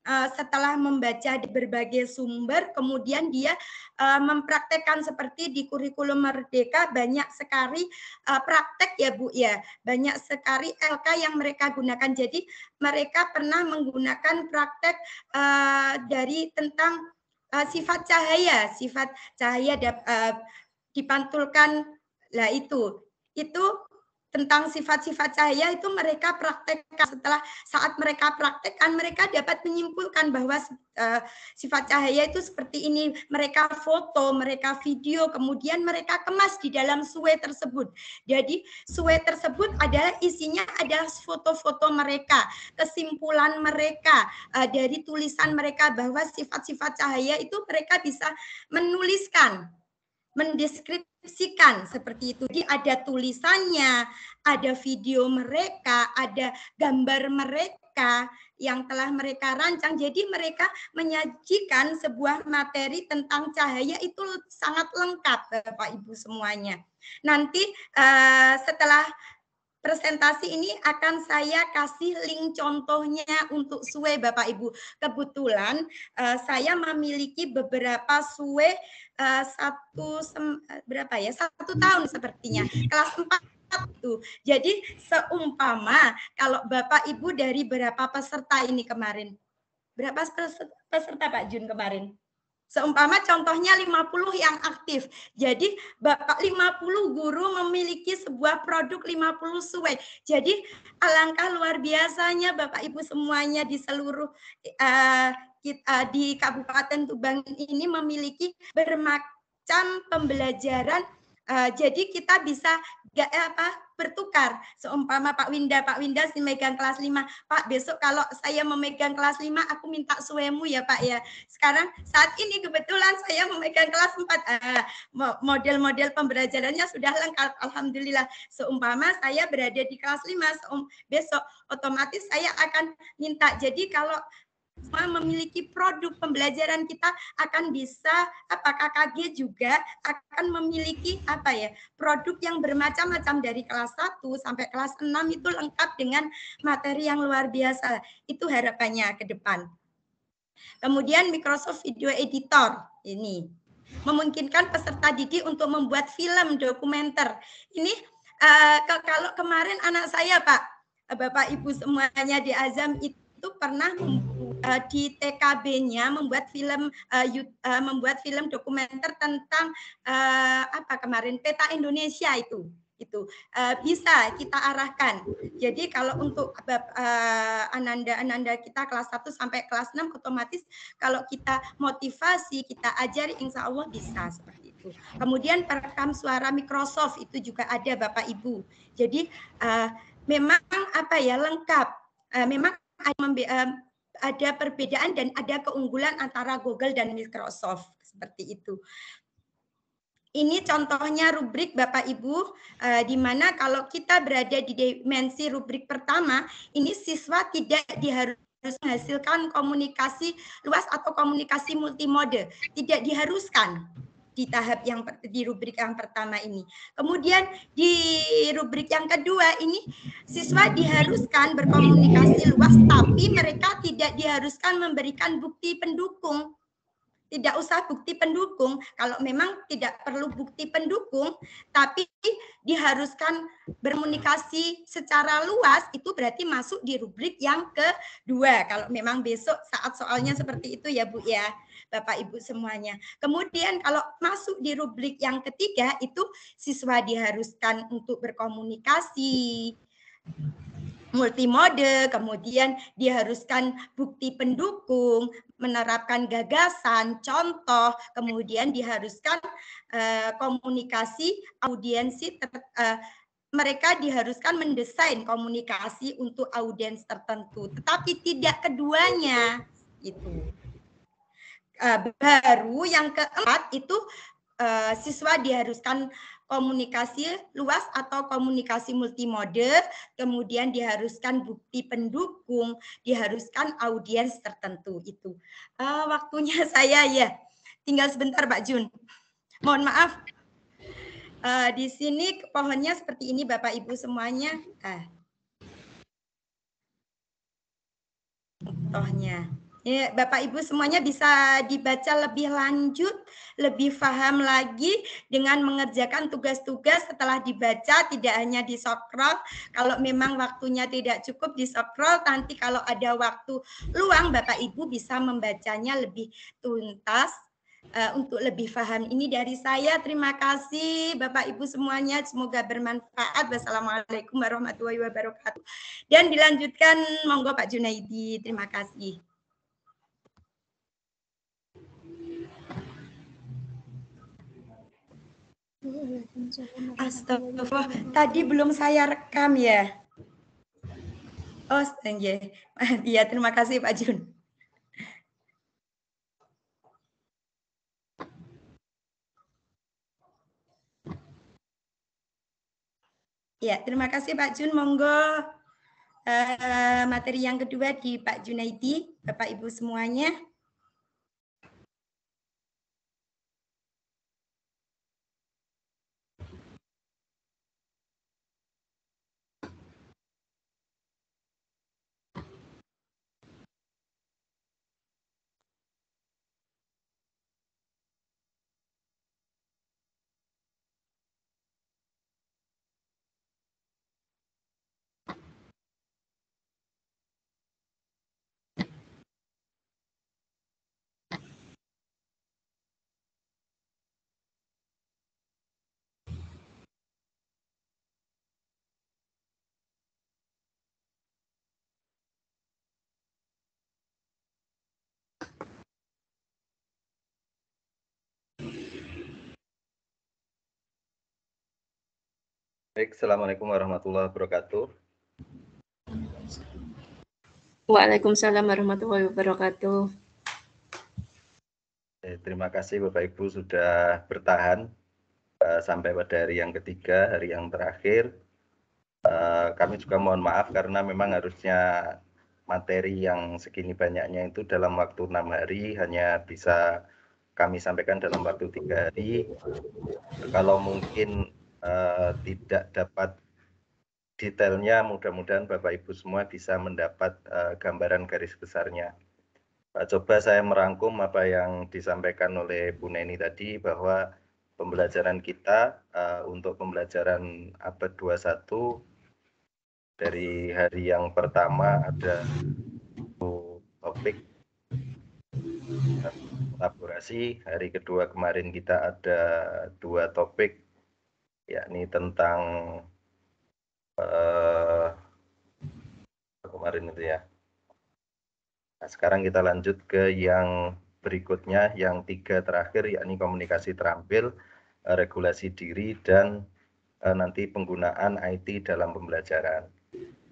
setelah membaca di berbagai sumber, kemudian dia mempraktekkan seperti di kurikulum Merdeka banyak sekali praktek ya Bu ya, banyak sekali LK yang mereka gunakan. Jadi mereka pernah menggunakan praktek dari tentang sifat cahaya dipantulkan. Lah itu tentang sifat-sifat cahaya itu mereka praktekkan. Setelah saat mereka praktekkan, mereka dapat menyimpulkan bahwa sifat cahaya itu seperti ini. Mereka foto, mereka video, kemudian mereka kemas di dalam Sway tersebut. Jadi Sway tersebut adalah isinya adalah foto-foto mereka, kesimpulan mereka dari tulisan mereka bahwa sifat-sifat cahaya itu mereka bisa menuliskan, mendeskripsikan seperti itu. Jadi ada tulisannya, ada video mereka, ada gambar mereka yang telah mereka rancang. Jadi mereka menyajikan sebuah materi tentang cahaya itu sangat lengkap Bapak Ibu semuanya. Nanti setelah presentasi ini akan saya kasih link contohnya untuk Sway Bapak Ibu. Kebetulan saya memiliki beberapa Sway satu tahun sepertinya, kelas 4 itu. Jadi seumpama kalau Bapak Ibu dari berapa peserta ini kemarin? Berapa peserta Pak Jun kemarin? Seumpama contohnya 50 yang aktif. Jadi Bapak 50 guru memiliki sebuah produk 50 Sway. Jadi alangkah luar biasanya Bapak Ibu semuanya di seluruh di Kabupaten Tuban ini memiliki bermacam pembelajaran. Jadi kita bisa bertukar. Seumpama Pak Winda si megang kelas 5. Pak, besok kalau saya memegang kelas 5, aku minta Swaymu ya Pak ya. Sekarang saat ini kebetulan saya memegang kelas 4. Model-model pembelajarannya sudah lengkap. Alhamdulillah. Seumpama saya berada di kelas 5, besok otomatis saya akan minta. Jadi kalau memiliki produk pembelajaran, kita akan bisa KKG juga akan memiliki produk yang bermacam-macam dari kelas 1 sampai kelas 6 itu lengkap dengan materi yang luar biasa. Itu harapannya ke depan. Kemudian Microsoft Video Editor ini memungkinkan peserta didik untuk membuat film dokumenter. Ini kalau kemarin anak saya Bapak Ibu semuanya di Azam itu pernah di TKB-nya membuat film dokumenter tentang kemarin peta Indonesia itu. Itu bisa kita arahkan. Jadi kalau untuk ananda kita kelas 1 sampai kelas 6 otomatis kalau kita motivasi, kita ajari, insya Allah bisa seperti itu. Kemudian perekam suara Microsoft itu juga ada Bapak Ibu. Jadi memang lengkap. Memang ada perbedaan dan ada keunggulan antara Google dan Microsoft seperti itu. Ini contohnya rubrik Bapak Ibu, di mana kalau kita berada di dimensi rubrik pertama, ini siswa tidak diharuskan menghasilkan komunikasi luas atau komunikasi multimode, tidak diharuskan di tahap di rubrik yang pertama ini. Kemudian di rubrik yang kedua ini siswa diharuskan berkomunikasi luas, tapi mereka tidak diharuskan memberikan bukti pendukung. Tidak usah bukti pendukung, kalau memang tidak perlu bukti pendukung, tapi diharuskan berkomunikasi secara luas, itu berarti masuk di rubrik yang kedua. Kalau memang besok saat soalnya seperti itu ya Bu ya, Bapak Ibu semuanya. Kemudian kalau masuk di rubrik yang ketiga, itu siswa diharuskan untuk berkomunikasi multimode, kemudian diharuskan bukti pendukung, menerapkan gagasan, contoh, kemudian diharuskan komunikasi audiensi, mereka diharuskan mendesain komunikasi untuk audiens tertentu, tetapi tidak keduanya. Itu. Baru yang keempat itu siswa diharuskan komunikasi luas atau komunikasi multimode, kemudian diharuskan bukti pendukung, diharuskan audiens tertentu itu. Waktunya saya ya, tinggal sebentar Pak Jun. Mohon maaf. Di sini pohonnya seperti ini Bapak Ibu semuanya. Contohnya. Ya, Bapak Ibu semuanya bisa dibaca lebih lanjut, lebih paham lagi dengan mengerjakan tugas-tugas setelah dibaca, tidak hanya di scroll. Kalau memang waktunya tidak cukup di scroll, nanti kalau ada waktu luang Bapak Ibu bisa membacanya lebih tuntas untuk lebih paham. Ini dari saya. Terima kasih Bapak Ibu semuanya. Semoga bermanfaat. Wassalamualaikum warahmatullahi wabarakatuh. Dan dilanjutkan monggo Pak Junaidi. Terima kasih. Astagfirullah, tadi belum saya rekam ya. Oh, iya, terima kasih Pak Jun. Ya, terima kasih Pak Jun. Monggo materi yang kedua di Pak Junaidi, Bapak Ibu semuanya. Baik, Assalamualaikum warahmatullahi wabarakatuh. Waalaikumsalam warahmatullahi wabarakatuh. Terima kasih Bapak Ibu sudah bertahan sampai pada hari yang ketiga, hari yang terakhir. Kami juga mohon maaf karena memang harusnya materi yang segini banyaknya itu dalam waktu 6 hari hanya bisa kami sampaikan dalam waktu 3 hari. Kalau mungkin tidak dapat detailnya, mudah-mudahan Bapak Ibu semua bisa mendapat gambaran garis besarnya. Coba saya merangkum apa yang disampaikan oleh Bu Neni tadi, bahwa pembelajaran kita untuk pembelajaran abad 21 dari hari yang pertama ada topik kolaborasi, hari kedua kemarin kita ada 2 topik yakni tentang kemarin itu ya. Nah, sekarang kita lanjut ke yang berikutnya, yang 3 terakhir, yakni komunikasi terampil, regulasi diri, dan nanti penggunaan IT dalam pembelajaran.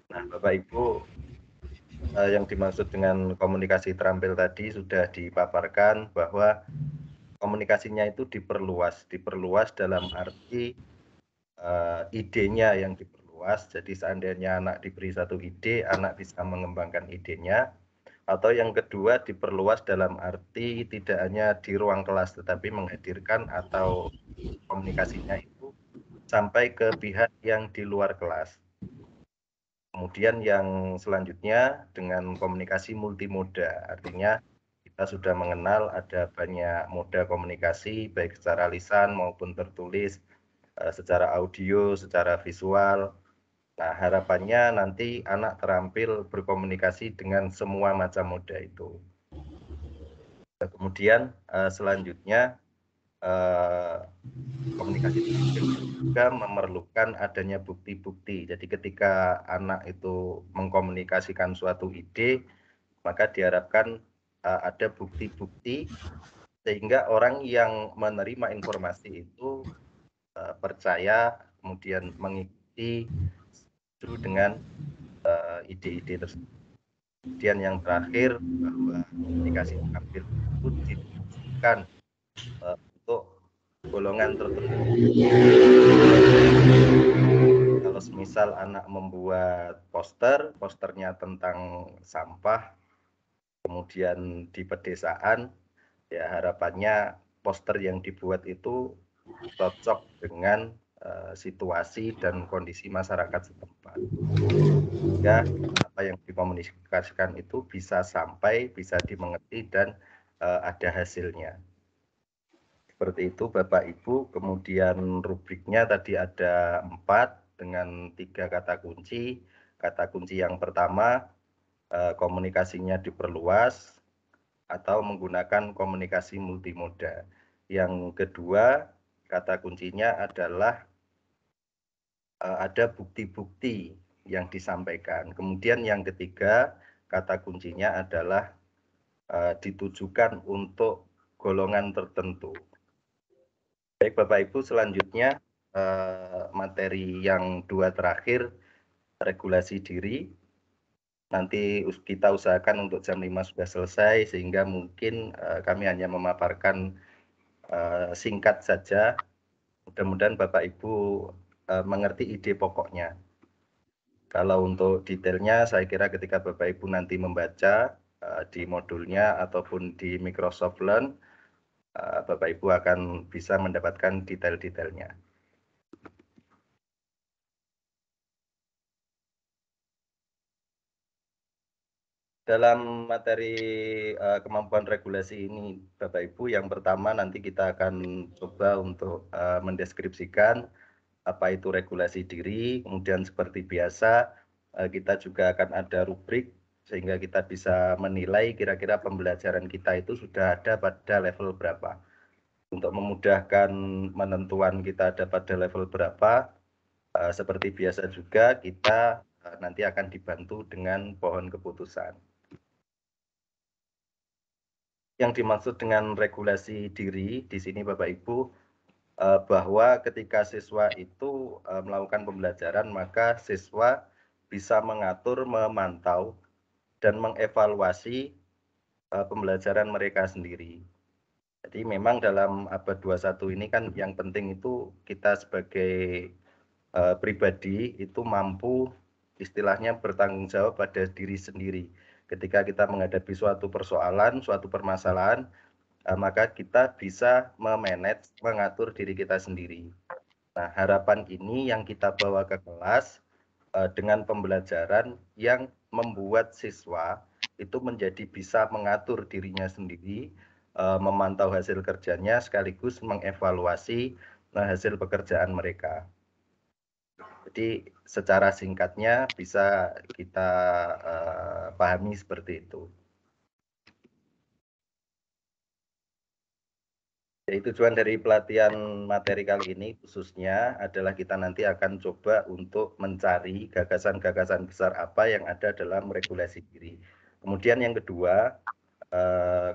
Nah, Bapak Ibu, yang dimaksud dengan komunikasi terampil tadi sudah dipaparkan bahwa komunikasinya itu diperluas dalam arti idenya yang diperluas. Jadi seandainya anak diberi satu ide, anak bisa mengembangkan idenya. Atau yang kedua, diperluas dalam arti tidak hanya di ruang kelas, tetapi menghadirkan atau komunikasinya itu sampai ke pihak yang di luar kelas. Kemudian yang selanjutnya dengan komunikasi multimoda, artinya kita sudah mengenal ada banyak moda komunikasi, baik secara lisan maupun tertulis, secara audio, secara visual. Nah, harapannya nanti anak terampil berkomunikasi dengan semua macam moda itu. Kemudian selanjutnya komunikasi juga memerlukan adanya bukti-bukti. Jadi ketika anak itu mengkomunikasikan suatu ide, maka diharapkan ada bukti-bukti sehingga orang yang menerima informasi itu percaya, kemudian mengikuti dengan ide-ide tersebut. Kemudian yang terakhir, bahwa komunikasi terampil itu ditujukan untuk golongan tertentu. Kalau semisal anak membuat posternya tentang sampah, kemudian di pedesaan, ya harapannya poster yang dibuat itu cocok dengan situasi dan kondisi masyarakat setempat. Ya, apa yang dikomunikasikan itu bisa sampai, bisa dimengerti, dan ada hasilnya. Seperti itu Bapak Ibu. Kemudian rubriknya tadi ada 4 dengan 3 kata kunci. Kata kunci yang pertama, komunikasinya diperluas atau menggunakan komunikasi multimoda. Yang kedua, kata kuncinya adalah ada bukti-bukti yang disampaikan. Kemudian yang ketiga, kata kuncinya adalah ditujukan untuk golongan tertentu. Baik Bapak Ibu, selanjutnya materi yang 2 terakhir, regulasi diri. Nanti kita usahakan untuk jam 5 sudah selesai, sehingga mungkin kami hanya memaparkan singkat saja. Mudah-mudahan Bapak Ibu mengerti ide pokoknya. Kalau untuk detailnya, saya kira ketika Bapak Ibu nanti membaca di modulnya ataupun di Microsoft Learn, Bapak Ibu akan bisa mendapatkan detail-detailnya. Dalam materi kemampuan regulasi ini, Bapak Ibu, yang pertama nanti kita akan coba untuk mendeskripsikan apa itu regulasi diri. Kemudian seperti biasa, kita juga akan ada rubrik sehingga kita bisa menilai kira-kira pembelajaran kita itu sudah ada pada level berapa. Untuk memudahkan menentuan kita ada pada level berapa, seperti biasa juga kita nanti akan dibantu dengan pohon keputusan. Yang dimaksud dengan regulasi diri di sini Bapak Ibu, bahwa ketika siswa itu melakukan pembelajaran, maka siswa bisa mengatur, memantau, dan mengevaluasi pembelajaran mereka sendiri. Jadi memang dalam abad 21 ini kan yang penting itu kita sebagai pribadi itu mampu istilahnya bertanggung jawab pada diri sendiri. Ketika kita menghadapi suatu persoalan, suatu permasalahan, maka kita bisa memanage, mengatur diri kita sendiri. Nah, harapan ini yang kita bawa ke kelas dengan pembelajaran yang membuat siswa itu menjadi bisa mengatur dirinya sendiri, memantau hasil kerjanya sekaligus mengevaluasi hasil pekerjaan mereka. Jadi secara singkatnya bisa kita pahami seperti itu. Jadi tujuan dari pelatihan materi kali ini khususnya adalah kita nanti akan coba untuk mencari gagasan-gagasan besar apa yang ada dalam regulasi diri. Kemudian yang kedua,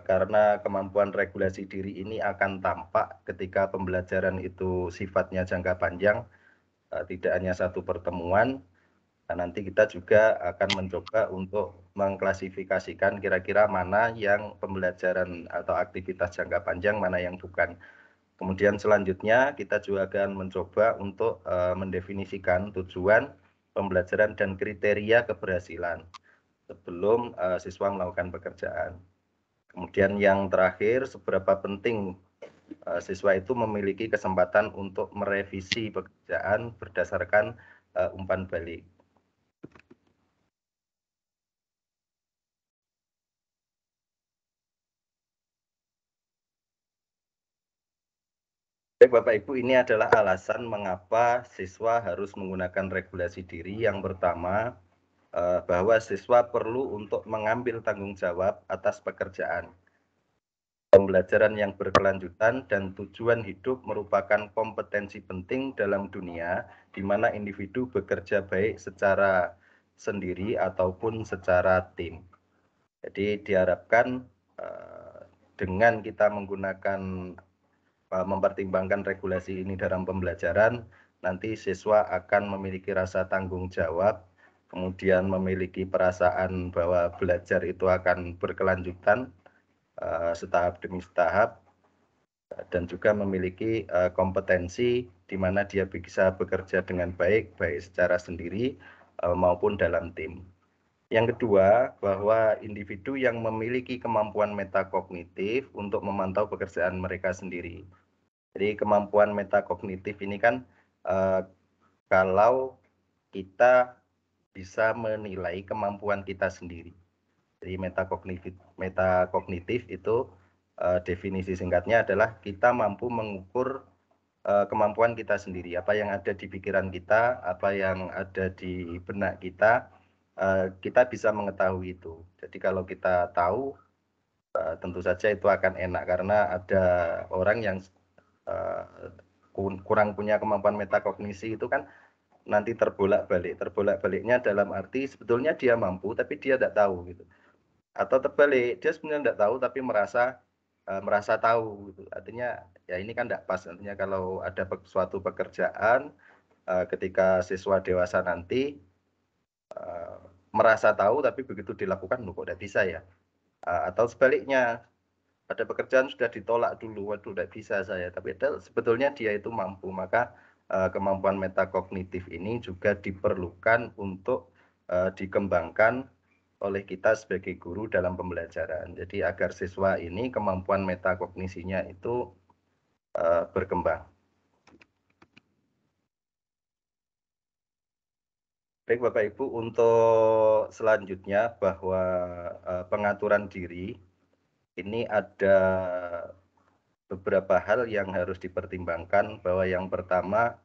karena kemampuan regulasi diri ini akan tampak ketika pembelajaran itu sifatnya jangka panjang, tidak hanya satu pertemuan. Nah, nanti kita juga akan mencoba untuk mengklasifikasikan kira-kira mana yang pembelajaran atau aktivitas jangka panjang, mana yang bukan. Kemudian selanjutnya kita juga akan mencoba untuk mendefinisikan tujuan pembelajaran dan kriteria keberhasilan sebelum siswa melakukan pekerjaan. Kemudian yang terakhir, seberapa penting siswa itu memiliki kesempatan untuk merevisi pekerjaan berdasarkan umpan balik. Bapak Ibu, ini adalah alasan mengapa siswa harus menggunakan regulasi diri. Yang pertama, bahwa siswa perlu untuk mengambil tanggung jawab atas pekerjaan. Pembelajaran yang berkelanjutan dan tujuan hidup merupakan kompetensi penting dalam dunia di mana individu bekerja baik secara sendiri ataupun secara tim. Jadi diharapkan dengan kita menggunakan mempertimbangkan regulasi ini dalam pembelajaran, nanti siswa akan memiliki rasa tanggung jawab, kemudian memiliki perasaan bahwa belajar itu akan berkelanjutan setahap demi setahap, dan juga memiliki kompetensi di mana dia bisa bekerja dengan baik, baik secara sendiri maupun dalam tim. Yang kedua, bahwa individu yang memiliki kemampuan metakognitif untuk memantau pekerjaan mereka sendiri. Jadi kemampuan metakognitif ini kan kalau kita bisa menilai kemampuan kita sendiri. Jadi metakognitif itu definisi singkatnya adalah kita mampu mengukur kemampuan kita sendiri, apa yang ada di pikiran kita, apa yang ada di benak kita, kita bisa mengetahui itu. Jadi kalau kita tahu, tentu saja itu akan enak karena ada orang yang kurang punya kemampuan metakognisi itu kan nanti terbolak-baliknya dalam arti sebetulnya dia mampu tapi dia tidak tahu gitu, atau terbalik dia sebenarnya tidak tahu tapi merasa tahu gitu. Artinya ya ini kan tidak pas. Artinya kalau ada suatu pekerjaan ketika siswa dewasa nanti merasa tahu tapi begitu dilakukan kok tidak bisa ya, atau sebaliknya ada pekerjaan sudah ditolak dulu, waduh tidak bisa saya, tapi sebetulnya dia itu mampu. Maka kemampuan metakognitif ini juga diperlukan untuk dikembangkan oleh kita sebagai guru dalam pembelajaran. Jadi agar siswa ini kemampuan metakognisinya itu berkembang. Baik Bapak Ibu, untuk selanjutnya bahwa pengaturan diri ini ada beberapa hal yang harus dipertimbangkan, bahwa yang pertama,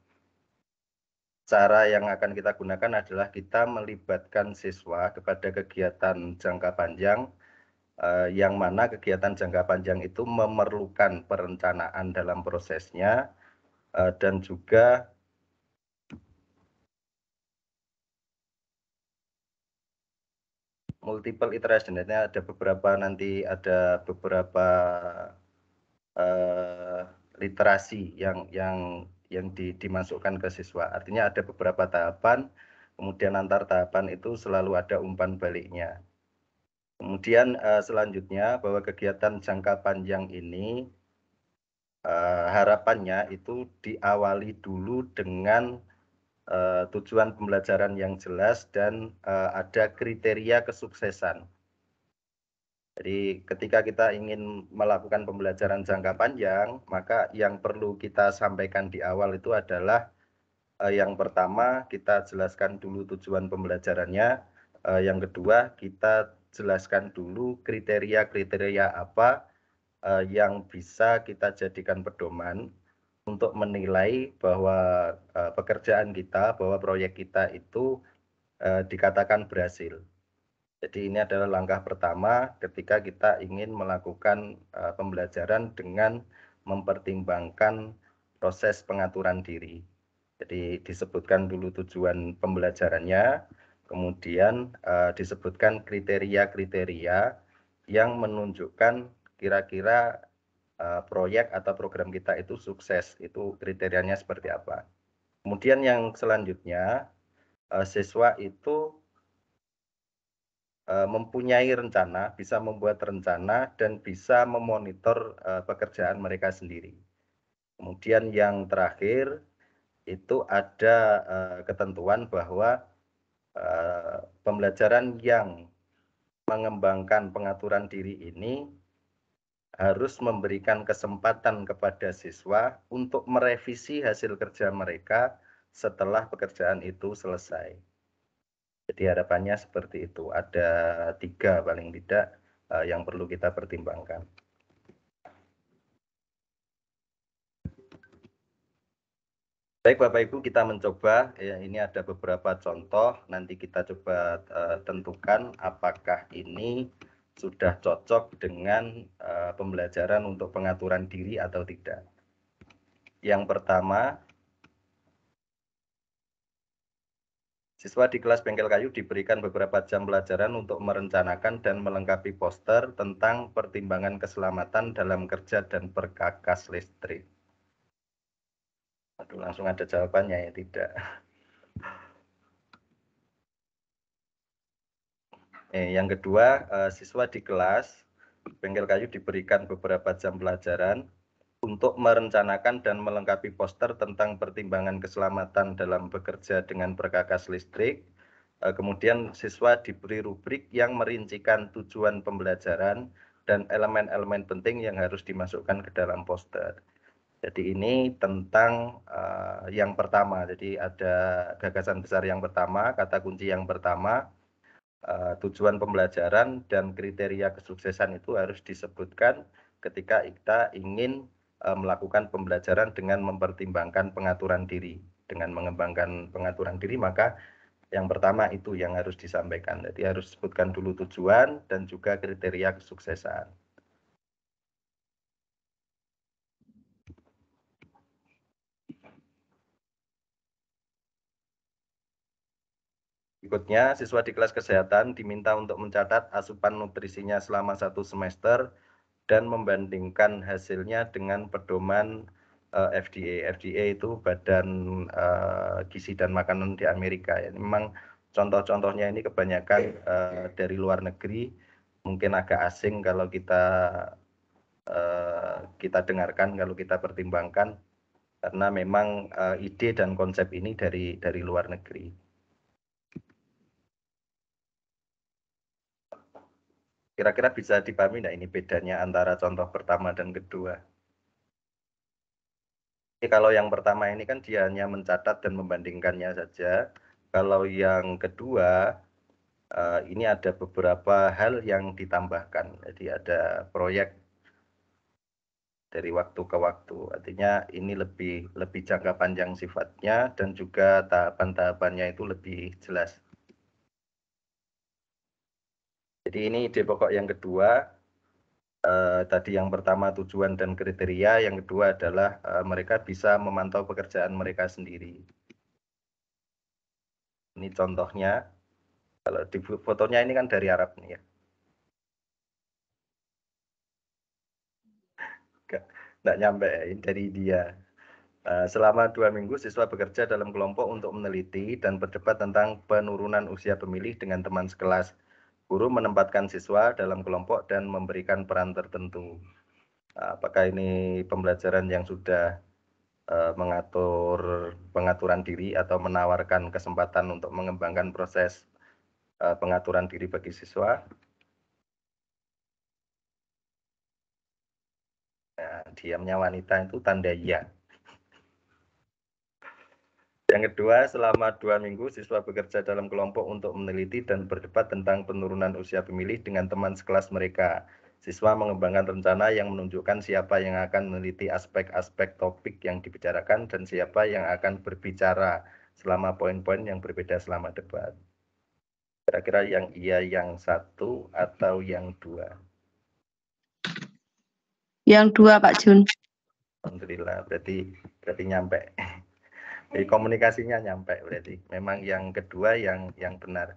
cara yang akan kita gunakan adalah kita melibatkan siswa kepada kegiatan jangka panjang, yang mana kegiatan jangka panjang itu memerlukan perencanaan dalam prosesnya, dan juga multiple iteration. Ada beberapa literasi yang dimasukkan ke siswa. Artinya ada beberapa tahapan, kemudian antar tahapan itu selalu ada umpan baliknya. Kemudian selanjutnya bahwa kegiatan jangka panjang ini harapannya itu diawali dulu dengan tujuan pembelajaran yang jelas dan ada kriteria kesuksesan. Jadi ketika kita ingin melakukan pembelajaran jangka panjang, maka yang perlu kita sampaikan di awal itu adalah yang pertama kita jelaskan dulu tujuan pembelajarannya, yang kedua kita jelaskan dulu kriteria-kriteria apa yang bisa kita jadikan pedoman untuk menilai bahwa pekerjaan kita, bahwa proyek kita itu dikatakan berhasil. Jadi ini adalah langkah pertama ketika kita ingin melakukan pembelajaran dengan mempertimbangkan proses pengaturan diri. Jadi disebutkan dulu tujuan pembelajarannya, kemudian disebutkan kriteria-kriteria yang menunjukkan kira-kira proyek atau program kita itu sukses, itu kriterianya seperti apa. Kemudian yang selanjutnya, siswa itu mempunyai rencana, bisa membuat rencana dan bisa memonitor pekerjaan mereka sendiri. Kemudian yang terakhir itu ada ketentuan bahwa pembelajaran yang mengembangkan pengaturan diri ini harus memberikan kesempatan kepada siswa untuk merevisi hasil kerja mereka setelah pekerjaan itu selesai. Jadi harapannya seperti itu. Ada 3 paling tidak yang perlu kita pertimbangkan. Baik Bapak Ibu, kita mencoba, ya, ini ada beberapa contoh, nanti kita coba tentukan apakah ini sudah cocok dengan pembelajaran untuk pengaturan diri atau tidak. Yang pertama, siswa di kelas Bengkel Kayu diberikan beberapa jam pelajaran untuk merencanakan dan melengkapi poster tentang pertimbangan keselamatan dalam kerja dan perkakas listrik. Aduh, langsung ada jawabannya ya, tidak. Yang kedua, siswa di kelas Bengkel Kayu diberikan beberapa jam pelajaran untuk merencanakan dan melengkapi poster tentang pertimbangan keselamatan dalam bekerja dengan perkakas listrik. Kemudian siswa diberi rubrik yang merincikan tujuan pembelajaran dan elemen-elemen penting yang harus dimasukkan ke dalam poster. Jadi ini tentang yang pertama. Jadi ada gagasan besar yang pertama, kata kunci yang pertama, tujuan pembelajaran dan kriteria kesuksesan itu harus disebutkan ketika kita ingin melakukan pembelajaran dengan mempertimbangkan pengaturan diri. Dengan mengembangkan pengaturan diri, maka yang pertama itu yang harus disampaikan. Jadi harus sebutkan dulu tujuan dan juga kriteria kesuksesan. Berikutnya, siswa di kelas kesehatan diminta untuk mencatat asupan nutrisinya selama 1 semester dan membandingkan hasilnya dengan pedoman FDA. FDA itu Badan Gizi dan Makanan di Amerika. Ya, memang contoh-contohnya ini kebanyakan dari luar negeri, mungkin agak asing kalau kita dengarkan, kalau kita pertimbangkan, karena memang ide dan konsep ini dari luar negeri. Kira-kira bisa dipahami nggak ini bedanya antara contoh pertama dan kedua? Jadi kalau yang pertama ini kan dia hanya mencatat dan membandingkannya saja. Kalau yang kedua, ini ada beberapa hal yang ditambahkan. Jadi ada proyek dari waktu ke waktu. Artinya ini lebih jangka panjang sifatnya dan juga tahapan-tahapannya itu lebih jelas. Jadi ini ide pokok yang kedua. Tadi yang pertama tujuan dan kriteria, yang kedua adalah mereka bisa memantau pekerjaan mereka sendiri. Ini contohnya, kalau di fotonya ini kan dari Arab nih ya. Nggak nyampe, ini dari India. Selama 2 minggu siswa bekerja dalam kelompok untuk meneliti dan berdebat tentang penurunan usia pemilih dengan teman sekelas. Guru menempatkan siswa dalam kelompok dan memberikan peran tertentu. Apakah ini pembelajaran yang sudah mengatur pengaturan diri atau menawarkan kesempatan untuk mengembangkan proses pengaturan diri bagi siswa? Nah, diamnya wanita itu tanda iya. Yang kedua, selama 2 minggu siswa bekerja dalam kelompok untuk meneliti dan berdebat tentang penurunan usia pemilih dengan teman sekelas mereka. Siswa mengembangkan rencana yang menunjukkan siapa yang akan meneliti aspek-aspek topik yang dibicarakan dan siapa yang akan berbicara selama poin-poin yang berbeda selama debat. Kira-kira yang iya yang 1 atau yang 2? Yang 2, Pak Jun. Alhamdulillah, berarti nyampe. Jadi komunikasinya nyampe, berarti memang yang kedua yang benar.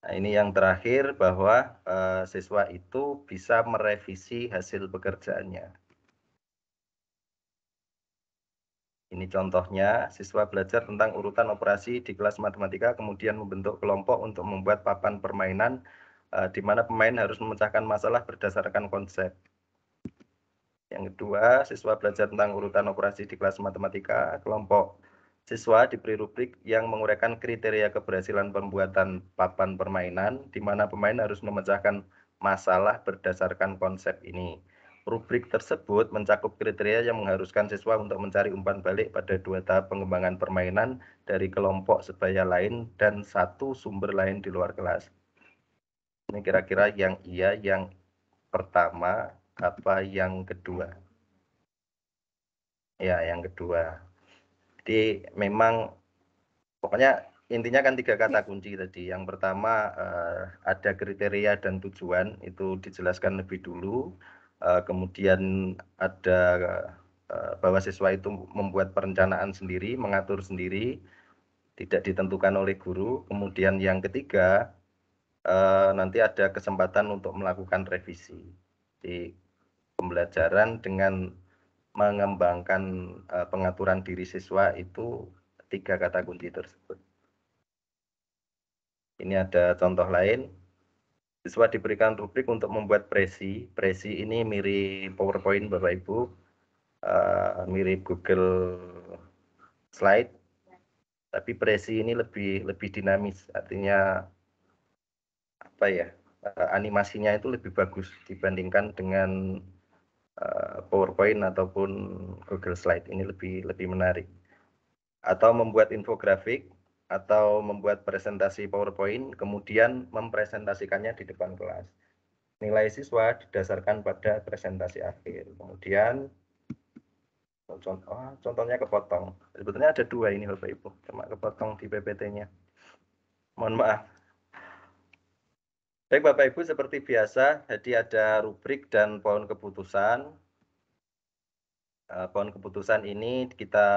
Nah, ini yang terakhir bahwa siswa itu bisa merevisi hasil pekerjaannya. Ini contohnya, siswa belajar tentang urutan operasi di kelas matematika, kemudian membentuk kelompok untuk membuat papan permainan di mana pemain harus memecahkan masalah berdasarkan konsep. Yang kedua, siswa belajar tentang urutan operasi di kelas matematika, kelompok siswa diberi rubrik yang menguraikan kriteria keberhasilan pembuatan papan permainan, di mana pemain harus memecahkan masalah berdasarkan konsep ini. Rubrik tersebut mencakup kriteria yang mengharuskan siswa untuk mencari umpan balik pada 2 tahap pengembangan permainan dari kelompok sebaya lain dan 1 sumber lain di luar kelas. Ini kira-kira yang iya, yang pertama apa yang kedua? Ya, yang kedua. Jadi memang pokoknya intinya kan 3 kata kunci tadi. Yang pertama ada kriteria dan tujuan, itu dijelaskan lebih dulu. Kemudian ada bahwa siswa itu membuat perencanaan sendiri, mengatur sendiri, tidak ditentukan oleh guru. Kemudian yang ketiga nanti ada kesempatan untuk melakukan revisi. Di pembelajaran dengan mengembangkan pengaturan diri siswa itu 3 kata kunci tersebut. Ini ada contoh lain. Siswa diberikan rubrik untuk membuat presi. Presi ini mirip PowerPoint Bapak Ibu, mirip Google Slide, tapi presi ini lebih dinamis. Artinya apa ya? Animasinya itu lebih bagus dibandingkan dengan PowerPoint ataupun Google Slide. Ini lebih menarik. Atau membuat infografik atau membuat presentasi PowerPoint, kemudian mempresentasikannya di depan kelas. Nilai siswa didasarkan pada presentasi akhir. Kemudian contohnya kepotong. Sebetulnya ada 2 ini Bapak Ibu, cuma kepotong di PPT-nya. Mohon maaf. Baik Bapak Ibu, seperti biasa, jadi ada rubrik dan pohon keputusan. Pohon keputusan ini kita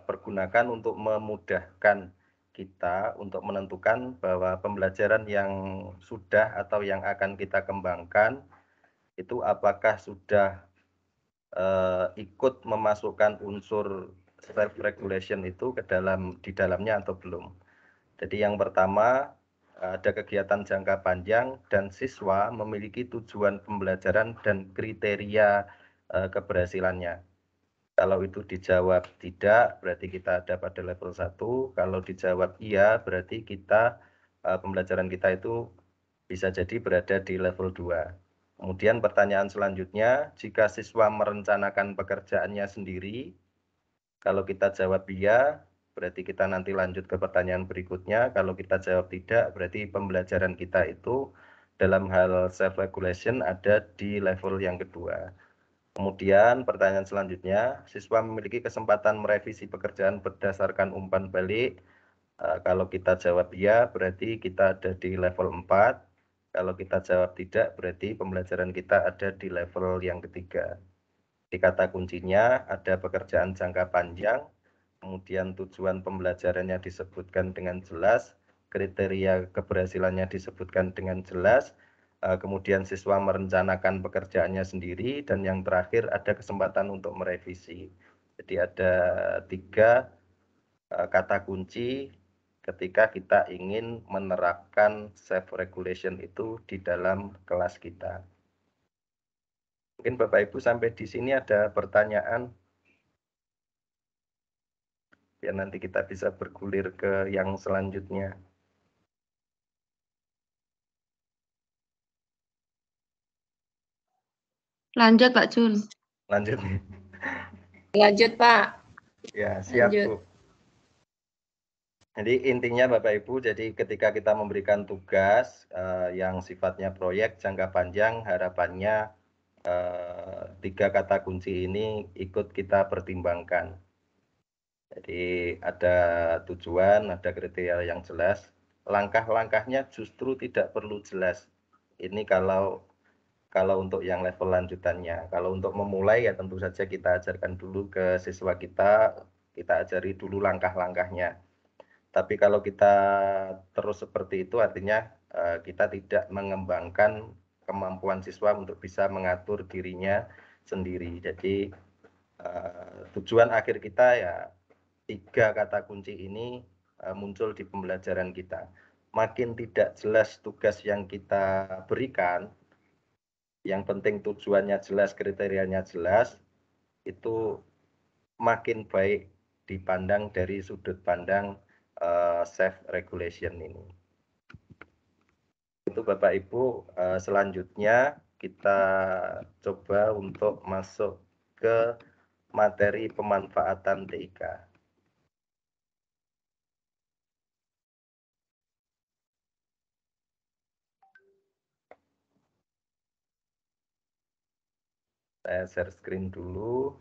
pergunakan untuk memudahkan kita untuk menentukan bahwa pembelajaran yang sudah atau yang akan kita kembangkan itu apakah sudah ikut memasukkan unsur self regulation itu di dalamnya atau belum. Jadi yang pertama ada kegiatan jangka panjang dan siswa memiliki tujuan pembelajaran dan kriteria keberhasilannya. Kalau itu dijawab tidak, berarti kita ada pada level 1. Kalau dijawab iya, berarti kita pembelajaran kita itu bisa jadi berada di level 2. Kemudian pertanyaan selanjutnya, jika siswa merencanakan pekerjaannya sendiri, kalau kita jawab iya, berarti kita nanti lanjut ke pertanyaan berikutnya. Kalau kita jawab tidak, berarti pembelajaran kita itu dalam hal self-regulation ada di level yang kedua. Kemudian pertanyaan selanjutnya, siswa memiliki kesempatan merevisi pekerjaan berdasarkan umpan balik. Kalau kita jawab iya, berarti kita ada di level 4. Kalau kita jawab tidak, berarti pembelajaran kita ada di level yang ketiga. Di kata kuncinya ada pekerjaan jangka panjang, kemudian tujuan pembelajarannya disebutkan dengan jelas, kriteria keberhasilannya disebutkan dengan jelas, kemudian siswa merencanakan pekerjaannya sendiri, dan yang terakhir ada kesempatan untuk merevisi. Jadi ada 3 kata kunci ketika kita ingin menerapkan self-regulation itu di dalam kelas kita. Mungkin Bapak Ibu sampai di sini ada pertanyaan, biar nanti kita bisa bergulir ke yang selanjutnya. Lanjut Pak Jun. Lanjut. Lanjut Pak. Ya, siap Lanjut. Bu. Jadi intinya Bapak Ibu, jadi ketika kita memberikan tugas yang sifatnya proyek jangka panjang, harapannya 3 kata kunci ini ikut kita pertimbangkan. Jadi ada tujuan, ada kriteria yang jelas. Langkah-langkahnya justru tidak perlu jelas. Ini kalau kalau untuk yang level lanjutannya. Kalau untuk memulai ya tentu saja kita ajarkan dulu ke siswa kita ajari dulu langkah-langkahnya. Tapi kalau kita terus seperti itu artinya kita tidak mengembangkan kemampuan siswa untuk bisa mengatur dirinya sendiri. Jadi tujuan akhir kita ya 3 kata kunci ini muncul di pembelajaran kita. Makin tidak jelas tugas yang kita berikan, yang penting tujuannya jelas, kriterianya jelas, itu makin baik dipandang dari sudut pandang self regulation ini. Itu Bapak Ibu, selanjutnya kita coba untuk masuk ke materi pemanfaatan TIK. Saya share screen dulu.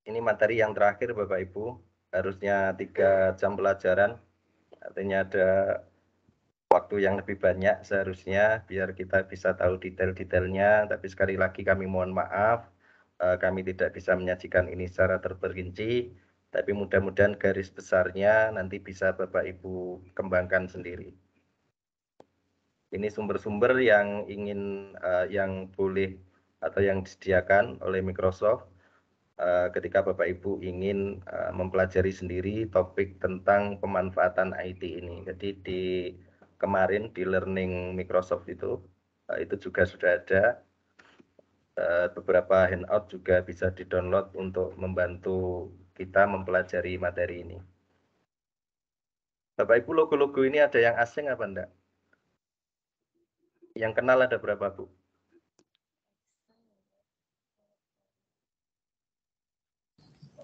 Ini materi yang terakhir Bapak Ibu, harusnya 3 jam pelajaran, artinya ada waktu yang lebih banyak seharusnya biar kita bisa tahu detail-detailnya, tapi sekali lagi kami mohon maaf, kami tidak bisa menyajikan ini secara terperinci, tapi mudah-mudahan garis besarnya nanti bisa Bapak Ibu kembangkan sendiri. Ini sumber-sumber yang yang boleh atau yang disediakan oleh Microsoft ketika Bapak Ibu ingin mempelajari sendiri topik tentang pemanfaatan IT ini. Jadi kemarin di Learning Microsoft itu juga sudah ada beberapa handout juga bisa di-download untuk membantu kita mempelajari materi ini. Bapak Ibu, logo-logo ini ada yang asing apa enggak? Yang kenal ada berapa, Bu?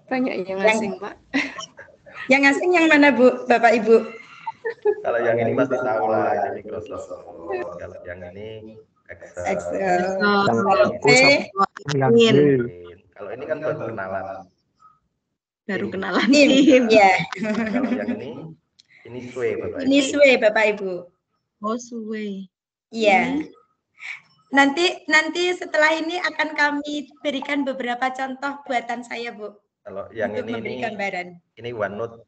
Banyak yang asing, Pak. Yang asing yang mana, Bu, Bapak Ibu? Kalau yang ini pasti tahu lah, ini Microsoft. Kalau yang ini Excel. Kalau ini kan baru kenalan. Baru Ini. kenalan Tim. Ya. Kalau yang ini Sway, Bapak Ibu. Ini Sway, Bapak Ibu. Oh, Sway. Iya. Nanti setelah ini akan kami berikan beberapa contoh buatan saya, Bu. Kalau yang untuk memberi gambaran. Ini OneNote.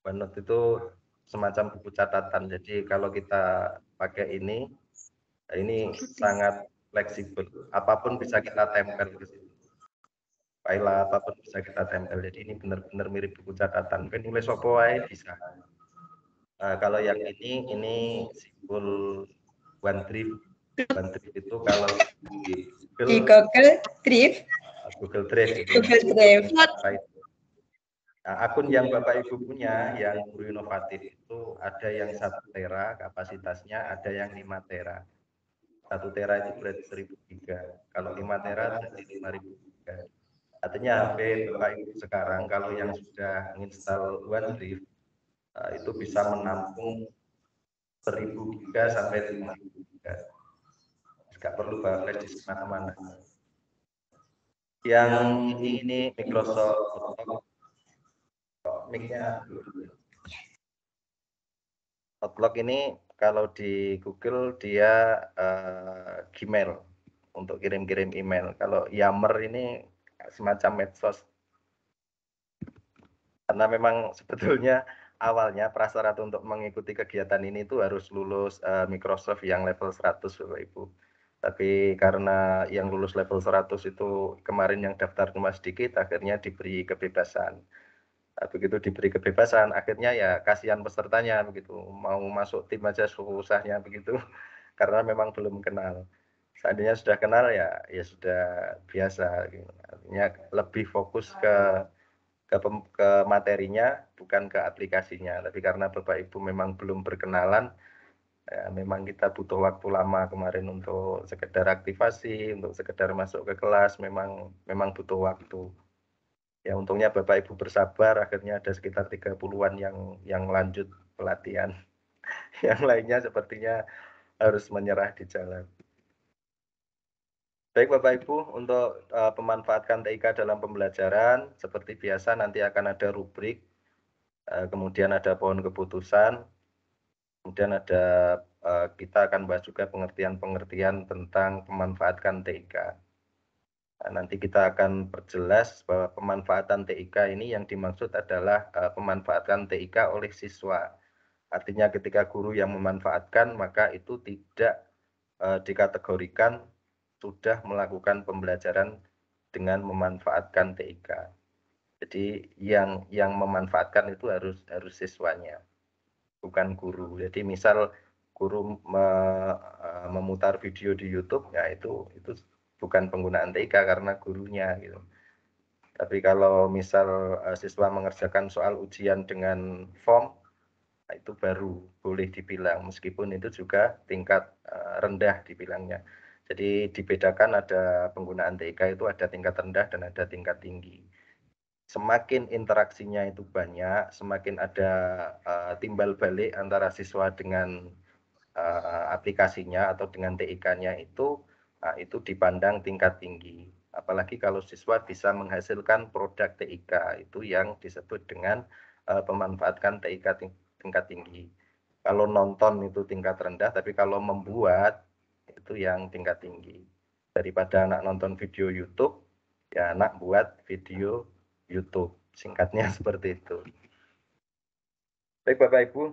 OneNote itu semacam buku catatan. Jadi kalau kita pakai ini sangat fleksibel. Apapun bisa kita tempel ke situ. File apapun bisa kita tempel. Jadi ini benar-benar mirip buku catatan. Penulis opo wae bisa. Kalau yang ini simbol OneDrive. OneDrive itu kalau di Google Drive. Google Drive. Nah, akun yang Bapak Ibu punya yang guru inovatif itu ada yang 1 tera kapasitasnya, ada yang 5 tera. 1 tera itu berarti 1000 giga. Kalau 5 tera berarti 5000 giga. Artinya HP Bapak Ibu sekarang kalau yang sudah menginstal OneDrive itu bisa menampung 1000 giga sampai 5000 giga. Nggak perlu bawa flash disk kemana-mana. Yang ini Microsoft Outlook. Mic-nya Outlook ini kalau di Google dia Gmail untuk kirim-kirim email. Kalau Yammer ini semacam medsos. Karena memang sebetulnya awalnya prasyarat untuk mengikuti kegiatan ini itu harus lulus Microsoft yang level 100 Bapak Ibu. Tapi karena yang lulus level 100 itu kemarin yang daftar cuma sedikit, akhirnya diberi kebebasan. Begitu diberi kebebasan, akhirnya ya kasihan pesertanya begitu, mau masuk tim aja susahnya begitu, karena memang belum kenal. Seandainya sudah kenal ya sudah biasa. Artinya lebih fokus ke materinya, bukan ke aplikasinya. Tapi karena Bapak Ibu memang belum berkenalan, ya, memang kita butuh waktu lama kemarin untuk sekedar aktivasi, untuk sekedar masuk ke kelas, memang butuh waktu. Ya untungnya Bapak Ibu bersabar, akhirnya ada sekitar 30-an yang lanjut pelatihan. Yang lainnya sepertinya harus menyerah di jalan. Baik Bapak Ibu, untuk pemanfaatkan TIK dalam pembelajaran, seperti biasa nanti akan ada rubrik, kemudian ada pohon keputusan, kemudian ada kita akan bahas juga pengertian-pengertian tentang pemanfaatkan TIK. Nah, nanti kita akan perjelas bahwa pemanfaatan TIK ini yang dimaksud adalah pemanfaatkan TIK oleh siswa. Artinya ketika guru yang memanfaatkan, maka itu tidak dikategorikan sudah melakukan pembelajaran dengan memanfaatkan TIK. Jadi yang memanfaatkan itu harus siswanya, bukan guru. Jadi misal guru memutar video di YouTube, ya itu bukan penggunaan TIK karena gurunya gitu. Tapi kalau misal siswa mengerjakan soal ujian dengan form, nah itu baru boleh dibilang, meskipun itu juga tingkat rendah dibilangnya. Jadi dibedakan, ada penggunaan TIK itu ada tingkat rendah dan ada tingkat tinggi. Semakin interaksinya itu banyak, semakin ada timbal balik antara siswa dengan aplikasinya atau dengan TIK-nya itu dipandang tingkat tinggi. Apalagi kalau siswa bisa menghasilkan produk TIK, itu yang disebut dengan pemanfaatkan TIK tingkat tinggi. Kalau nonton itu tingkat rendah, tapi kalau membuat itu yang tingkat tinggi. Daripada anak nonton video YouTube, ya anak buat video YouTube. Singkatnya seperti itu. Baik Bapak Ibu,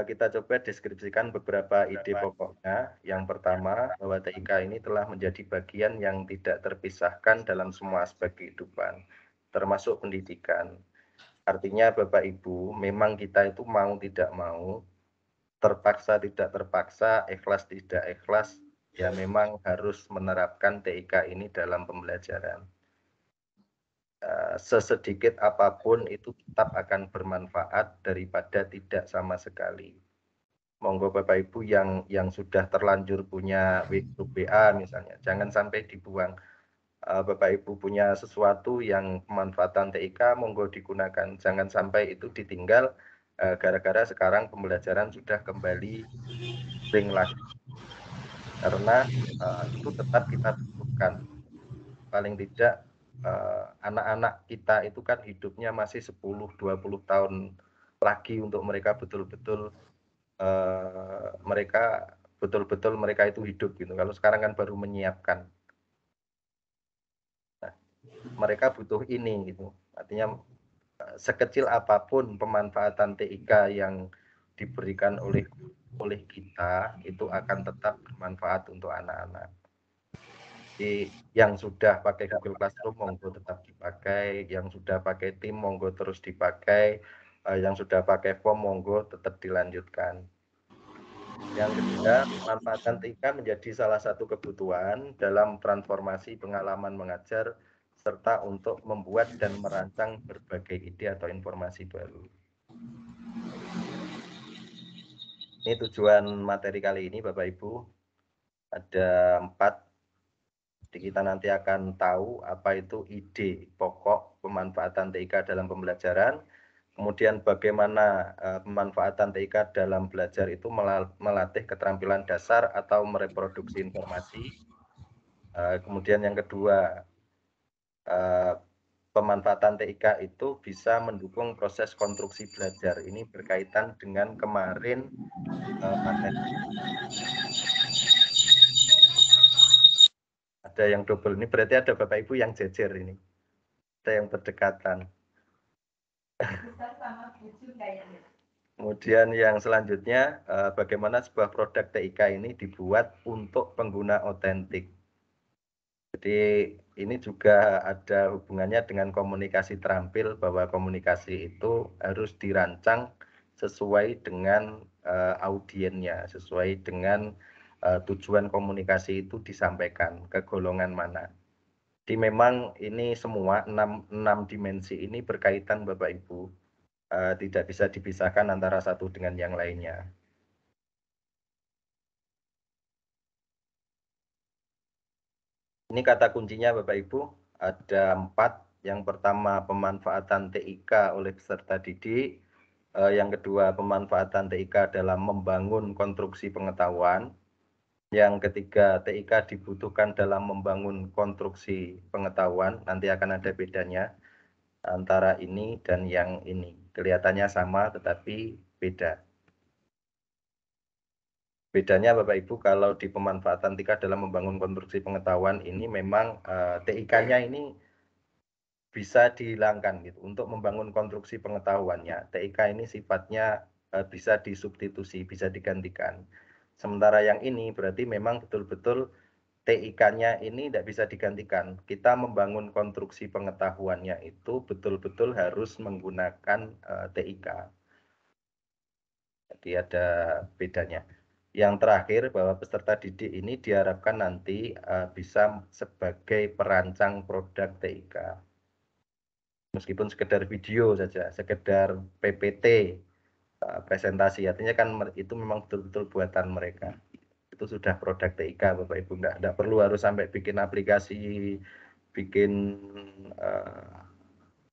kita coba deskripsikan beberapa ide pokoknya. Yang pertama, bahwa TIK ini telah menjadi bagian yang tidak terpisahkan dalam semua aspek kehidupan, termasuk pendidikan. Artinya Bapak Ibu, memang kita itu mau tidak mau, terpaksa tidak terpaksa, ikhlas tidak ikhlas, ya memang harus menerapkan TIK ini dalam pembelajaran. Sesedikit apapun itu tetap akan bermanfaat daripada tidak sama sekali. Monggo Bapak Ibu yang sudah terlanjur punya grup WA misalnya, jangan sampai dibuang. Bapak Ibu punya sesuatu yang pemanfaatan TIK, monggo digunakan. Jangan sampai itu ditinggal gara-gara sekarang pembelajaran sudah kembali ring lagi. Karena itu tetap kita butuhkan. Paling tidak anak-anak kita itu kan hidupnya masih 10-20 tahun lagi untuk mereka betul-betul mereka itu hidup gitu. Kalau sekarang kan baru menyiapkan. Nah, mereka butuh ini gitu. Artinya sekecil apapun pemanfaatan TIK yang diberikan oleh kita itu akan tetap bermanfaat untuk anak-anak. Jadi yang sudah pakai Google Classroom monggo tetap dipakai, yang sudah pakai Team monggo terus dipakai, yang sudah pakai form monggo tetap dilanjutkan. Yang ketiga, pemanfaatan TIK menjadi salah satu kebutuhan dalam transformasi pengalaman mengajar serta untuk membuat dan merancang berbagai ide atau informasi baru. Ini tujuan materi kali ini Bapak Ibu. Ada 4. Jadi kita nanti akan tahu apa itu ide pokok pemanfaatan TIK dalam pembelajaran, kemudian bagaimana pemanfaatan TIK dalam belajar itu melatih keterampilan dasar atau mereproduksi informasi. Kemudian yang kedua, pemanfaatan TIK itu bisa mendukung proses konstruksi belajar. Ini berkaitan dengan kemarin materi. Ada yang double, ini berarti ada Bapak Ibu yang jejer ini. Ada yang berdekatan. Kemudian yang selanjutnya, bagaimana sebuah produk TIK ini dibuat untuk pengguna otentik. Jadi ini juga ada hubungannya dengan komunikasi terampil, bahwa komunikasi itu harus dirancang sesuai dengan audiennya, sesuai dengan tujuan komunikasi itu disampaikan ke golongan mana. Jadi memang ini semua 6 dimensi ini berkaitan Bapak Ibu. Tidak bisa dipisahkan antara satu dengan yang lainnya. Ini kata kuncinya Bapak Ibu, ada 4. Yang pertama pemanfaatan TIK oleh peserta didik. Yang kedua pemanfaatan TIK dalam membangun konstruksi pengetahuan. Yang ketiga, TIK dibutuhkan dalam membangun konstruksi pengetahuan. Nanti akan ada bedanya antara ini dan yang ini. Kelihatannya sama tetapi beda. Bedanya Bapak Ibu, kalau di pemanfaatan TIK dalam membangun konstruksi pengetahuan ini memang TIK-nya ini bisa dihilangkan gitu untuk membangun konstruksi pengetahuannya. TIK ini sifatnya bisa disubstitusi, bisa digantikan. Sementara yang ini berarti memang betul-betul TIK-nya ini tidak bisa digantikan. Kita membangun konstruksi pengetahuannya itu betul-betul harus menggunakan TIK. Jadi ada bedanya. Yang terakhir, bahwa peserta didik ini diharapkan nanti bisa sebagai perancang produk TIK. Meskipun sekedar video saja, sekedar PPT, presentasi, artinya kan itu memang betul-betul buatan mereka. Itu sudah produk TIK, Bapak Ibu. Nggak perlu harus sampai bikin aplikasi, bikin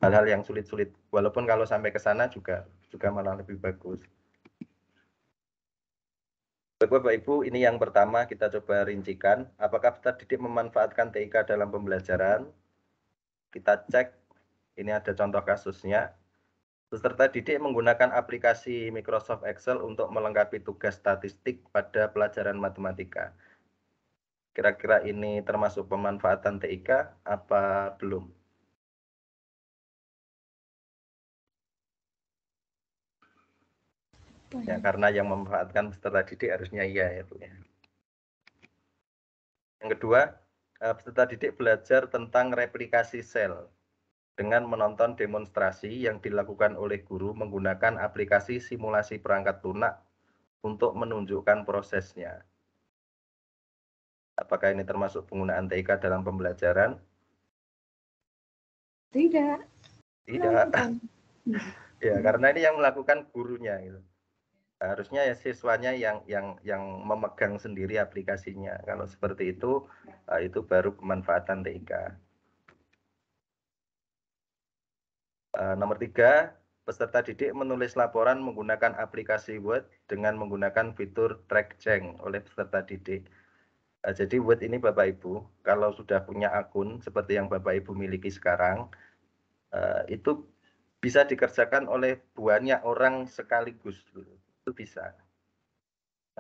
hal-hal yang sulit-sulit. Walaupun kalau sampai ke sana juga malah lebih bagus. Bapak Ibu, ini yang pertama kita coba rincikan. Apakah peserta didik memanfaatkan TIK dalam pembelajaran? Kita cek, ini ada contoh kasusnya. Peserta didik menggunakan aplikasi Microsoft Excel untuk melengkapi tugas statistik pada pelajaran matematika. Kira-kira ini termasuk pemanfaatan TIK apa belum? Ya, karena yang memanfaatkan peserta didik harusnya iya ya Bu. Yang kedua, peserta didik belajar tentang replikasi sel dengan menonton demonstrasi yang dilakukan oleh guru menggunakan aplikasi simulasi perangkat lunak untuk menunjukkan prosesnya. Apakah ini termasuk penggunaan TIK dalam pembelajaran? Tidak. Tidak. Ya, karena ini yang melakukan gurunya gitu. Harusnya ya siswanya yang memegang sendiri aplikasinya. Kalau seperti itu baru pemanfaatan TIK. Nomor 3, peserta didik menulis laporan menggunakan aplikasi Word dengan menggunakan fitur track change oleh peserta didik. Jadi Word ini Bapak Ibu, kalau sudah punya akun seperti yang Bapak Ibu miliki sekarang, itu bisa dikerjakan oleh banyak orang sekaligus. Itu bisa.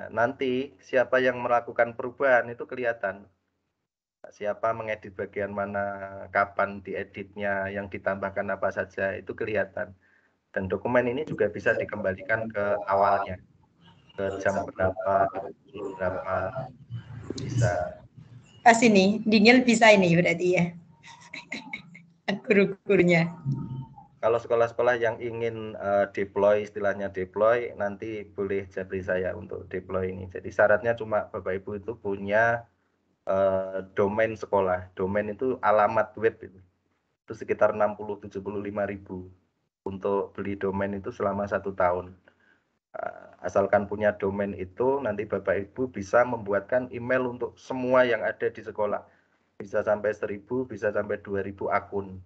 Nah, nanti siapa yang melakukan perubahan itu kelihatan. Siapa mengedit bagian mana, kapan dieditnya, yang ditambahkan apa saja, itu kelihatan. Dan dokumen ini juga bisa dikembalikan ke awalnya. Ke jam berapa, bisa. Pas ini, Diniel bisa ini berarti ya. Guru-gurunya. Kalau sekolah-sekolah yang ingin deploy, istilahnya deploy, nanti boleh japri saya untuk deploy ini. Jadi syaratnya cuma Bapak Ibu itu punya domain sekolah. Domain itu alamat web itu sekitar 60-75 ribu. Untuk beli domain itu selama 1 tahun. Asalkan punya domain itu, nanti Bapak Ibu bisa membuatkan email untuk semua yang ada di sekolah. Bisa sampai 1000, bisa sampai 2000 akun.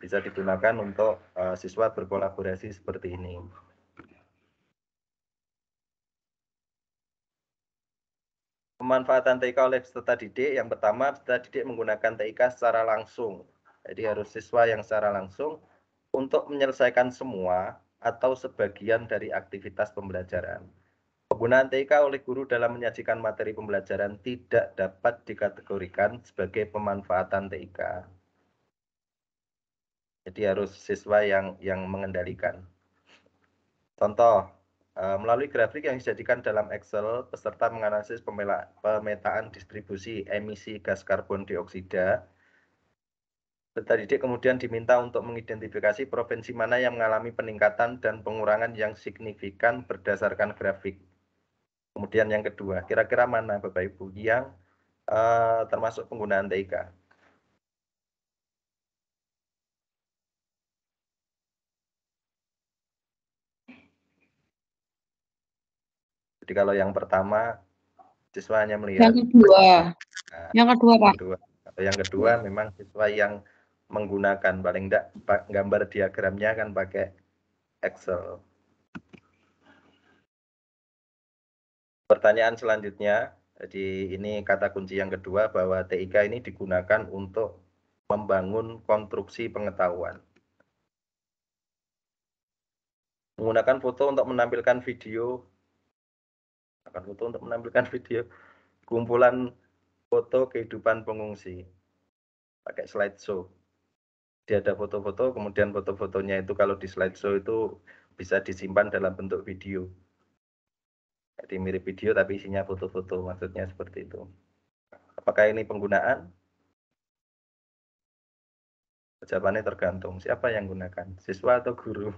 Bisa digunakan untuk siswa berkolaborasi seperti ini. Pemanfaatan TIK oleh peserta didik, yang pertama peserta didik menggunakan TIK secara langsung. Jadi harus siswa yang secara langsung untuk menyelesaikan semua atau sebagian dari aktivitas pembelajaran. Penggunaan TIK oleh guru dalam menyajikan materi pembelajaran tidak dapat dikategorikan sebagai pemanfaatan TIK. Jadi harus siswa yang mengendalikan. Contoh, melalui grafik yang dijadikan dalam Excel, peserta menganalisis pemetaan distribusi emisi gas karbon dioksida. Peserta didik kemudian diminta untuk mengidentifikasi provinsi mana yang mengalami peningkatan dan pengurangan yang signifikan berdasarkan grafik. Kemudian yang kedua, kira-kira mana Bapak Ibu yang termasuk penggunaan TIK? Jadi kalau yang pertama, siswa hanya melihat. Yang kedua. Nah, Yang kedua, Pak. Atau yang kedua memang siswa yang menggunakan, paling enggak gambar diagramnya kan pakai Excel. Pertanyaan selanjutnya, jadi ini kata kunci yang kedua bahwa TIK ini digunakan untuk membangun konstruksi pengetahuan. Menggunakan foto untuk menampilkan video, kumpulan foto kehidupan pengungsi, pakai slideshow. Dia ada foto-foto, kemudian foto-fotonya itu kalau di slideshow itu bisa disimpan dalam bentuk video. Jadi mirip video tapi isinya foto-foto, maksudnya seperti itu. Apakah ini penggunaan? Jawabannya tergantung. Siapa yang gunakan? Siswa atau guru?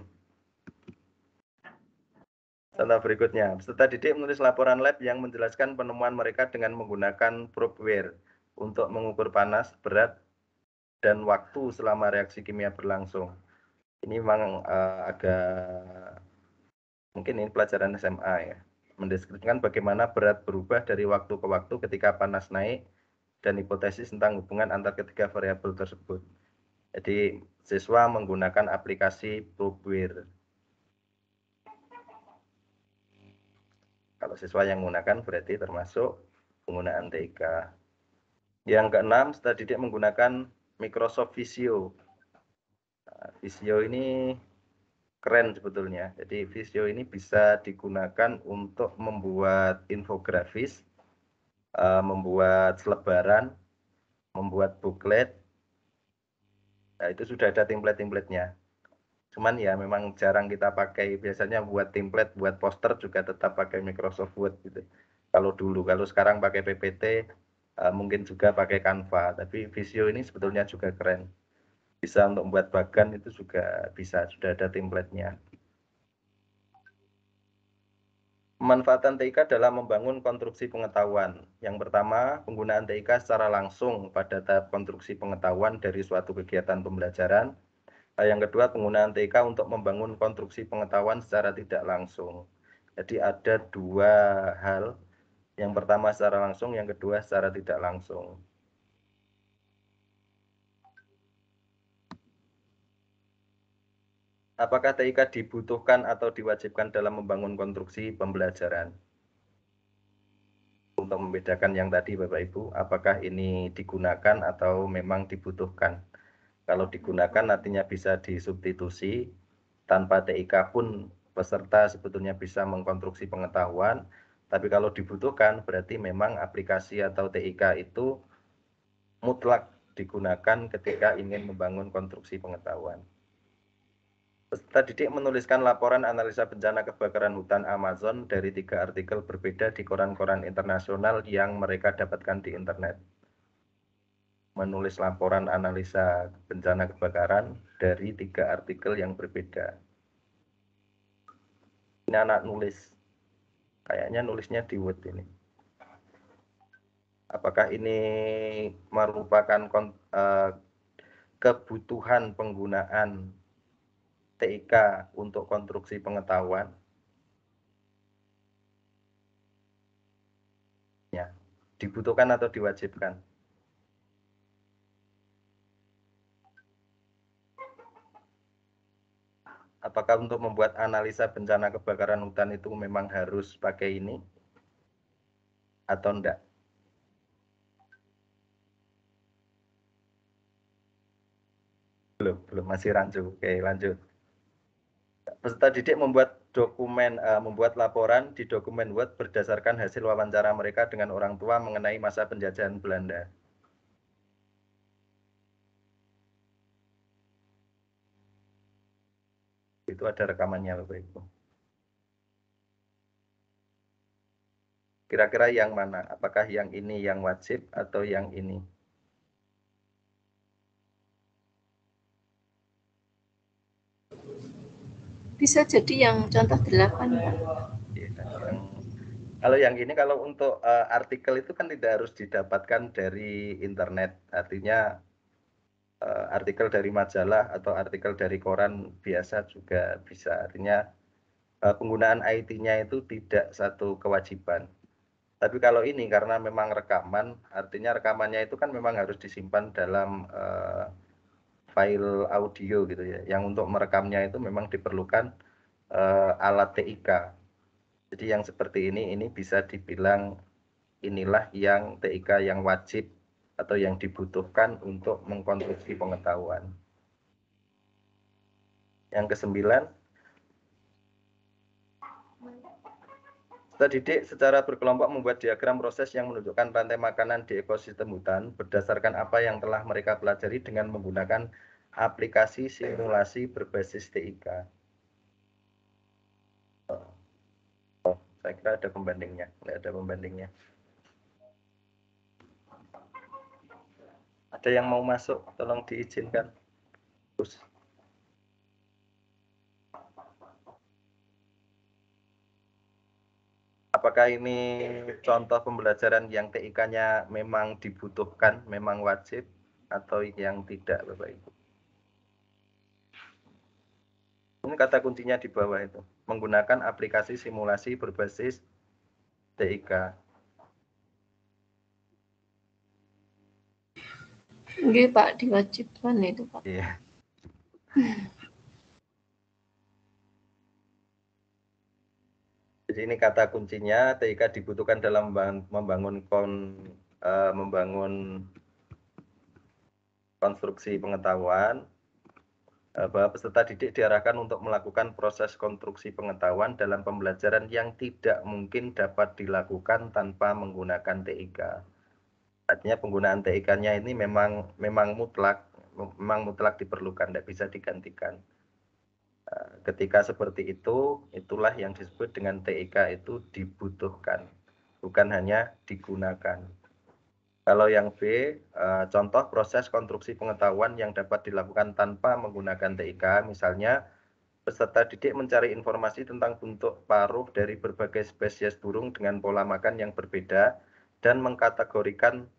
Contoh berikutnya. Peserta didik menulis laporan lab yang menjelaskan penemuan mereka dengan menggunakan probeware untuk mengukur panas, berat, dan waktu selama reaksi kimia berlangsung. Ini memang agak... Mungkin ini pelajaran SMA ya. Mendeskripsikan bagaimana berat berubah dari waktu ke waktu ketika panas naik dan hipotesis tentang hubungan antar ketiga variabel tersebut. Jadi siswa menggunakan aplikasi probeware. Kalau siswa yang menggunakan berarti termasuk penggunaan TIK. Yang keenam, peserta didik menggunakan Microsoft Visio. Nah, Visio ini keren sebetulnya. Jadi Visio ini bisa digunakan untuk membuat infografis, membuat selebaran, membuat booklet. Nah, itu sudah ada template-templatenya. Cuman ya memang jarang kita pakai. Biasanya buat template, buat poster juga tetap pakai Microsoft Word gitu. Kalau dulu, kalau sekarang pakai PPT, mungkin juga pakai Canva. Tapi Visio ini sebetulnya juga keren. Bisa untuk membuat bagan itu juga bisa, sudah ada template-nya. Pemanfaatan TIK dalam membangun konstruksi pengetahuan. Yang pertama, penggunaan TIK secara langsung pada tahap konstruksi pengetahuan dari suatu kegiatan pembelajaran. Yang kedua, penggunaan TIK untuk membangun konstruksi pengetahuan secara tidak langsung. Jadi ada dua hal. Yang pertama secara langsung, yang kedua secara tidak langsung. Apakah TIK dibutuhkan atau diwajibkan dalam membangun konstruksi pembelajaran? Untuk membedakan yang tadi Bapak Ibu, apakah ini digunakan atau memang dibutuhkan? Kalau digunakan artinya bisa disubstitusi, tanpa TIK pun peserta sebetulnya bisa mengkonstruksi pengetahuan, tapi kalau dibutuhkan berarti memang aplikasi atau TIK itu mutlak digunakan ketika ingin membangun konstruksi pengetahuan. Peserta didik menuliskan laporan analisa bencana kebakaran hutan Amazon dari 3 artikel berbeda di koran-koran internasional yang mereka dapatkan di internet. Menulis laporan analisa bencana kebakaran dari 3 artikel yang berbeda. Ini anak nulis. Kayaknya nulisnya di Word ini. Apakah ini merupakan kebutuhan penggunaan TIK untuk konstruksi pengetahuan? Ya, dibutuhkan atau diwajibkan? Apakah untuk membuat analisa bencana kebakaran hutan itu memang harus pakai ini? Atau enggak? Belum masih rancu. Oke, lanjut. Peserta didik membuat laporan di dokumen Word berdasarkan hasil wawancara mereka dengan orang tua mengenai masa penjajahan Belanda. Itu ada rekamannya Bapak Ibu. Kira-kira yang mana? Apakah yang ini yang wajib atau yang ini? Bisa jadi yang contoh 8, Pak. Kalau yang ini, kalau untuk artikel itu kan tidak harus didapatkan dari internet. Artinya artikel dari majalah atau artikel dari koran biasa juga bisa. Artinya penggunaan IT-nya itu tidak satu kewajiban. Tapi kalau ini karena memang rekaman, artinya rekamannya itu kan memang harus disimpan dalam file audio gitu ya. Yang untuk merekamnya itu memang diperlukan alat TIK. Jadi yang seperti ini bisa dibilang inilah yang TIK yang wajib atau yang dibutuhkan untuk mengkonstruksi pengetahuan. Yang kesembilan, peserta didik secara berkelompok membuat diagram proses yang menunjukkan rantai makanan di ekosistem hutan berdasarkan apa yang telah mereka pelajari dengan menggunakan aplikasi simulasi berbasis TIK. Saya kira ada pembandingnya, tidak ada pembandingnya. Ada yang mau masuk, tolong diizinkan. Terus. Apakah ini contoh pembelajaran yang TIK-nya memang dibutuhkan, memang wajib, atau yang tidak, Bapak Ibu? Ini kata kuncinya di bawah itu, menggunakan aplikasi simulasi berbasis TIK. Nggih, Pak, diwajibkan itu, Pak. Iya. Jadi ini kata kuncinya, TIK dibutuhkan dalam membangun konstruksi pengetahuan, bahwa peserta didik diarahkan untuk melakukan proses konstruksi pengetahuan dalam pembelajaran yang tidak mungkin dapat dilakukan tanpa menggunakan TIK. Artinya penggunaan TIK-nya ini memang mutlak diperlukan, tidak bisa digantikan. Ketika seperti itu, itulah yang disebut dengan TIK itu dibutuhkan, bukan hanya digunakan. Kalau yang B, contoh proses konstruksi pengetahuan yang dapat dilakukan tanpa menggunakan TIK, misalnya peserta didik mencari informasi tentang bentuk paruh dari berbagai spesies burung dengan pola makan yang berbeda dan mengkategorikan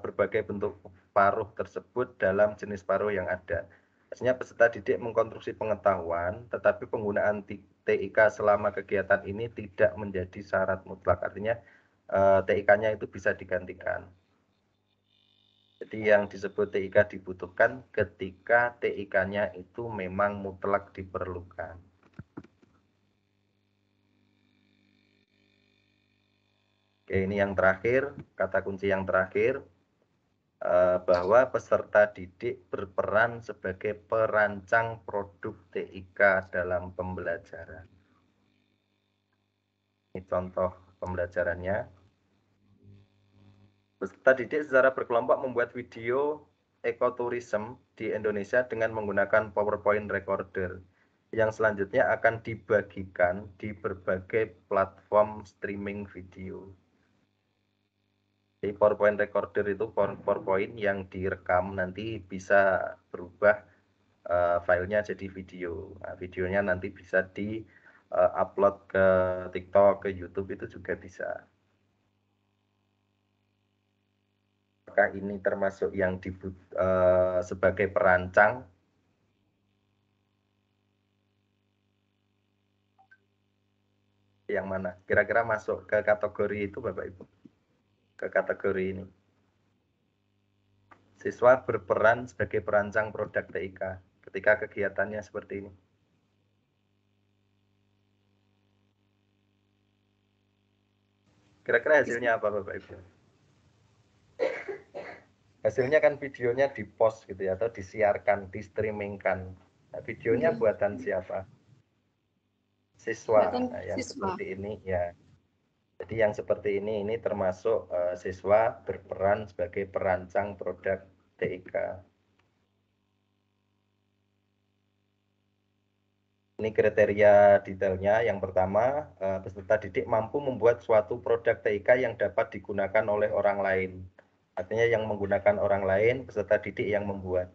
berbagai bentuk paruh tersebut dalam jenis paruh yang ada. Artinya peserta didik mengkonstruksi pengetahuan, tetapi penggunaan TIK selama kegiatan ini tidak menjadi syarat mutlak. Artinya TIK-nya itu bisa digantikan. Jadi yang disebut TIK dibutuhkan ketika TIK-nya itu memang mutlak diperlukan. Oke, ini yang terakhir, kata kunci yang terakhir, bahwa peserta didik berperan sebagai perancang produk TIK dalam pembelajaran. Ini contoh pembelajarannya. Peserta didik secara berkelompok membuat video ekoturism di Indonesia dengan menggunakan PowerPoint Recorder yang selanjutnya akan dibagikan di berbagai platform streaming video. Jadi PowerPoint Recorder itu PowerPoint yang direkam nanti bisa berubah filenya jadi video. Nah, videonya nanti bisa di-upload ke TikTok, ke YouTube itu juga bisa. Apakah ini termasuk yang sebagai perancang? Yang mana? Kira-kira masuk ke kategori itu, Bapak Ibu? Ke kategori ini. Siswa berperan sebagai perancang produk TIK ketika kegiatannya seperti ini. Kira-kira hasilnya apa, Bapak Ibu? Hasilnya kan videonya di-post gitu ya, atau disiarkan, di-streamingkan. Nah, videonya buatan siapa? Siswa. Nah, yang seperti ini ya. Jadi yang seperti ini termasuk siswa berperan sebagai perancang produk TIK. Ini kriteria detailnya. Yang pertama, peserta didik mampu membuat suatu produk TIK yang dapat digunakan oleh orang lain. Artinya yang menggunakan orang lain, peserta didik yang membuat.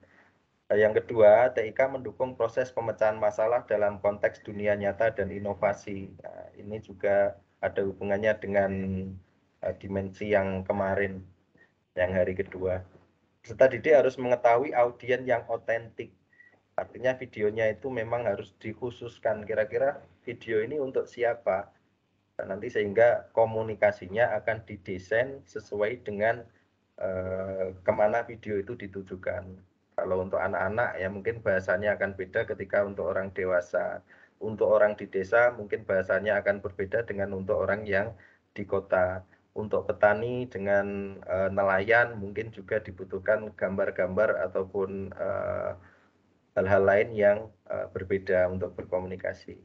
Yang kedua, TIK mendukung proses pemecahan masalah dalam konteks dunia nyata dan inovasi. Nah, ini juga ada hubungannya dengan dimensi yang kemarin, yang hari kedua. Peserta didik harus mengetahui audien yang otentik. Artinya videonya itu memang harus dikhususkan. Kira-kira video ini untuk siapa? Nah, nanti sehingga komunikasinya akan didesain sesuai dengan kemana video itu ditujukan. Kalau untuk anak-anak ya mungkin bahasanya akan beda ketika untuk orang dewasa. untuk orang di desa mungkin bahasanya akan berbeda dengan untuk orang yang di kota. Untuk petani dengan nelayan mungkin juga dibutuhkan gambar-gambar ataupun hal-hal lain yang berbeda untuk berkomunikasi.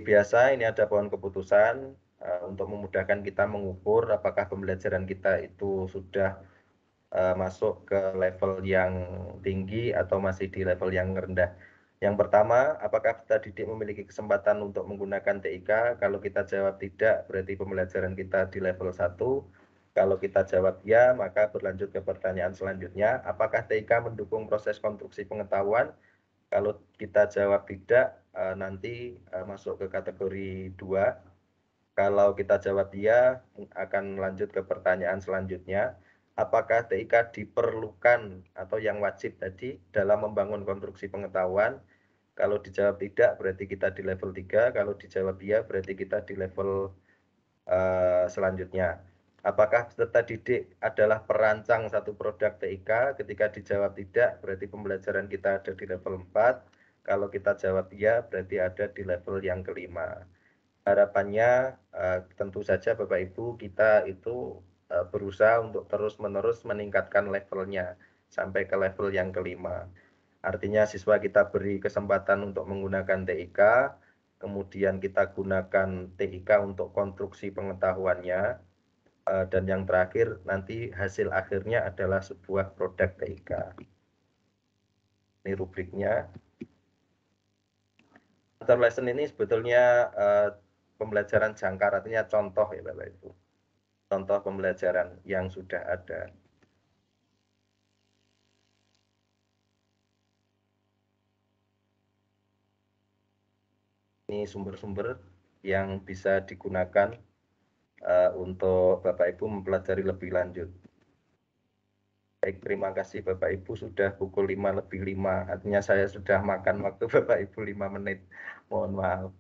Biasa ini ada pohon keputusan untuk memudahkan kita mengukur apakah pembelajaran kita itu sudah masuk ke level yang tinggi atau masih di level yang rendah. Yang pertama, apakah peserta didik memiliki kesempatan untuk menggunakan TIK? Kalau kita jawab tidak, berarti pembelajaran kita di level 1. Kalau kita jawab ya, maka berlanjut ke pertanyaan selanjutnya. Apakah TIK mendukung proses konstruksi pengetahuan? Kalau kita jawab tidak, nanti masuk ke kategori 2. Kalau kita jawab ya, akan lanjut ke pertanyaan selanjutnya. Apakah TIK diperlukan atau yang wajib tadi dalam membangun konstruksi pengetahuan? Kalau dijawab tidak, berarti kita di level 3. Kalau dijawab ya, berarti kita di level selanjutnya. Apakah peserta didik adalah perancang satu produk TIK? Ketika dijawab tidak, berarti pembelajaran kita ada di level 4. Kalau kita jawab ya, berarti ada di level yang kelima. Harapannya tentu saja Bapak Ibu kita itu berusaha untuk terus-menerus meningkatkan levelnya sampai ke level yang kelima. Artinya siswa kita beri kesempatan untuk menggunakan TIK, kemudian kita gunakan TIK untuk konstruksi pengetahuannya, dan yang terakhir nanti hasil akhirnya adalah sebuah produk TIK. Ini rubriknya. Master lesson ini sebetulnya pembelajaran jangkar, artinya contoh ya Bapak Ibu. Contoh pembelajaran yang sudah ada. Ini sumber-sumber yang bisa digunakan untuk Bapak Ibu mempelajari lebih lanjut. Baik, terima kasih Bapak Ibu sudah pukul 5:05. Artinya saya sudah makan waktu Bapak Ibu 5 menit. Mohon maaf.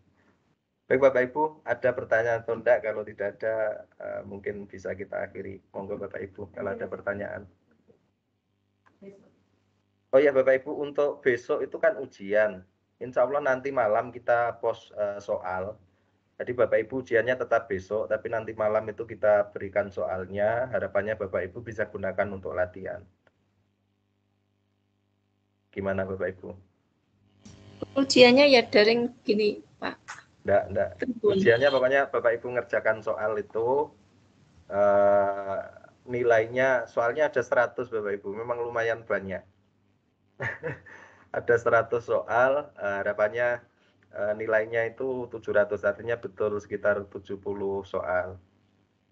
Baik Bapak Ibu, ada pertanyaan atau enggak? Kalau tidak ada, mungkin bisa kita akhiri. Monggo Bapak Ibu, kalau ada pertanyaan. Oh ya Bapak Ibu, untuk besok itu kan ujian. Insya Allah nanti malam kita post soal. Jadi Bapak Ibu ujiannya tetap besok, tapi nanti malam itu kita berikan soalnya. Harapannya Bapak Ibu bisa gunakan untuk latihan. Gimana Bapak Ibu? Ujiannya ya daring gini, Pak. Enggak. Ujiannya pokoknya Bapak Ibu ngerjakan soal itu, nilainya, soalnya ada 100 Bapak Ibu, memang lumayan banyak. Ada 100 soal, harapannya nilainya itu 700, artinya betul sekitar 70 soal.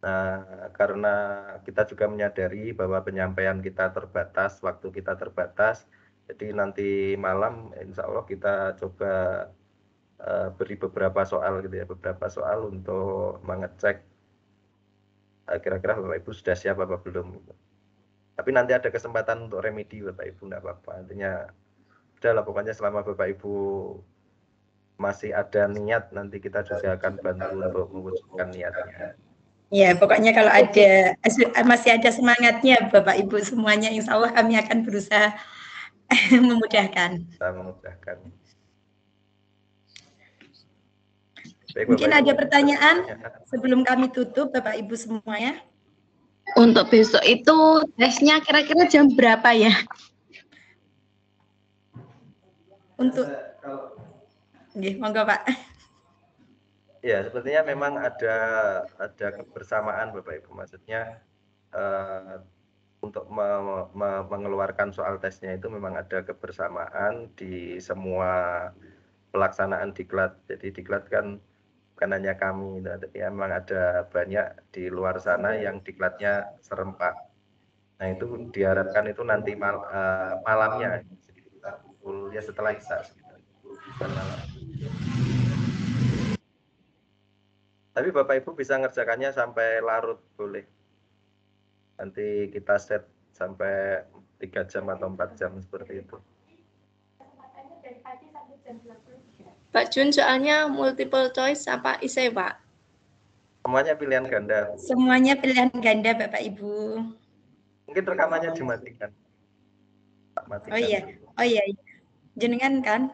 Nah, karena kita juga menyadari bahwa penyampaian kita terbatas, waktu kita terbatas, jadi nanti malam insya Allah kita coba beri beberapa soal gitu ya, beberapa soal untuk mengecek kira-kira Bapak Ibu sudah siap apa belum. Tapi nanti ada kesempatan untuk remedi Bapak Ibu, enggak apa-apa. Artinya udahlah pokoknya selama Bapak Ibu masih ada niat, nanti kita juga akan bantu untuk mewujudkan niatnya. Ya, pokoknya kalau ada masih ada semangatnya Bapak Ibu semuanya, insya Allah kami akan berusaha memudahkan. Kita memudahkan. Baik, mungkin Bapak ada Ibu, pertanyaan sebelum kami tutup Bapak Ibu semuanya. Untuk besok itu tesnya kira-kira jam berapa ya? Untuk monggo Pak. Ya, sepertinya memang ada kebersamaan Bapak Ibu, maksudnya untuk mengeluarkan soal tesnya itu memang ada kebersamaan di semua pelaksanaan diklat. Jadi diklat kan bukan hanya kami, ya, memang ada banyak di luar sana yang diklatnya serempak. Nah itu diharapkan itu nanti malamnya, ya setelah Isya. Tapi Bapak Ibu bisa ngerjakannya sampai larut boleh. Nanti kita set sampai 3 jam atau 4 jam seperti itu. Pak Jun, soalnya multiple choice apa isai Pak? Semuanya pilihan ganda. Semuanya pilihan ganda Bapak Ibu. Mungkin rekamannya dimatikan. Oh iya, jenengan kan?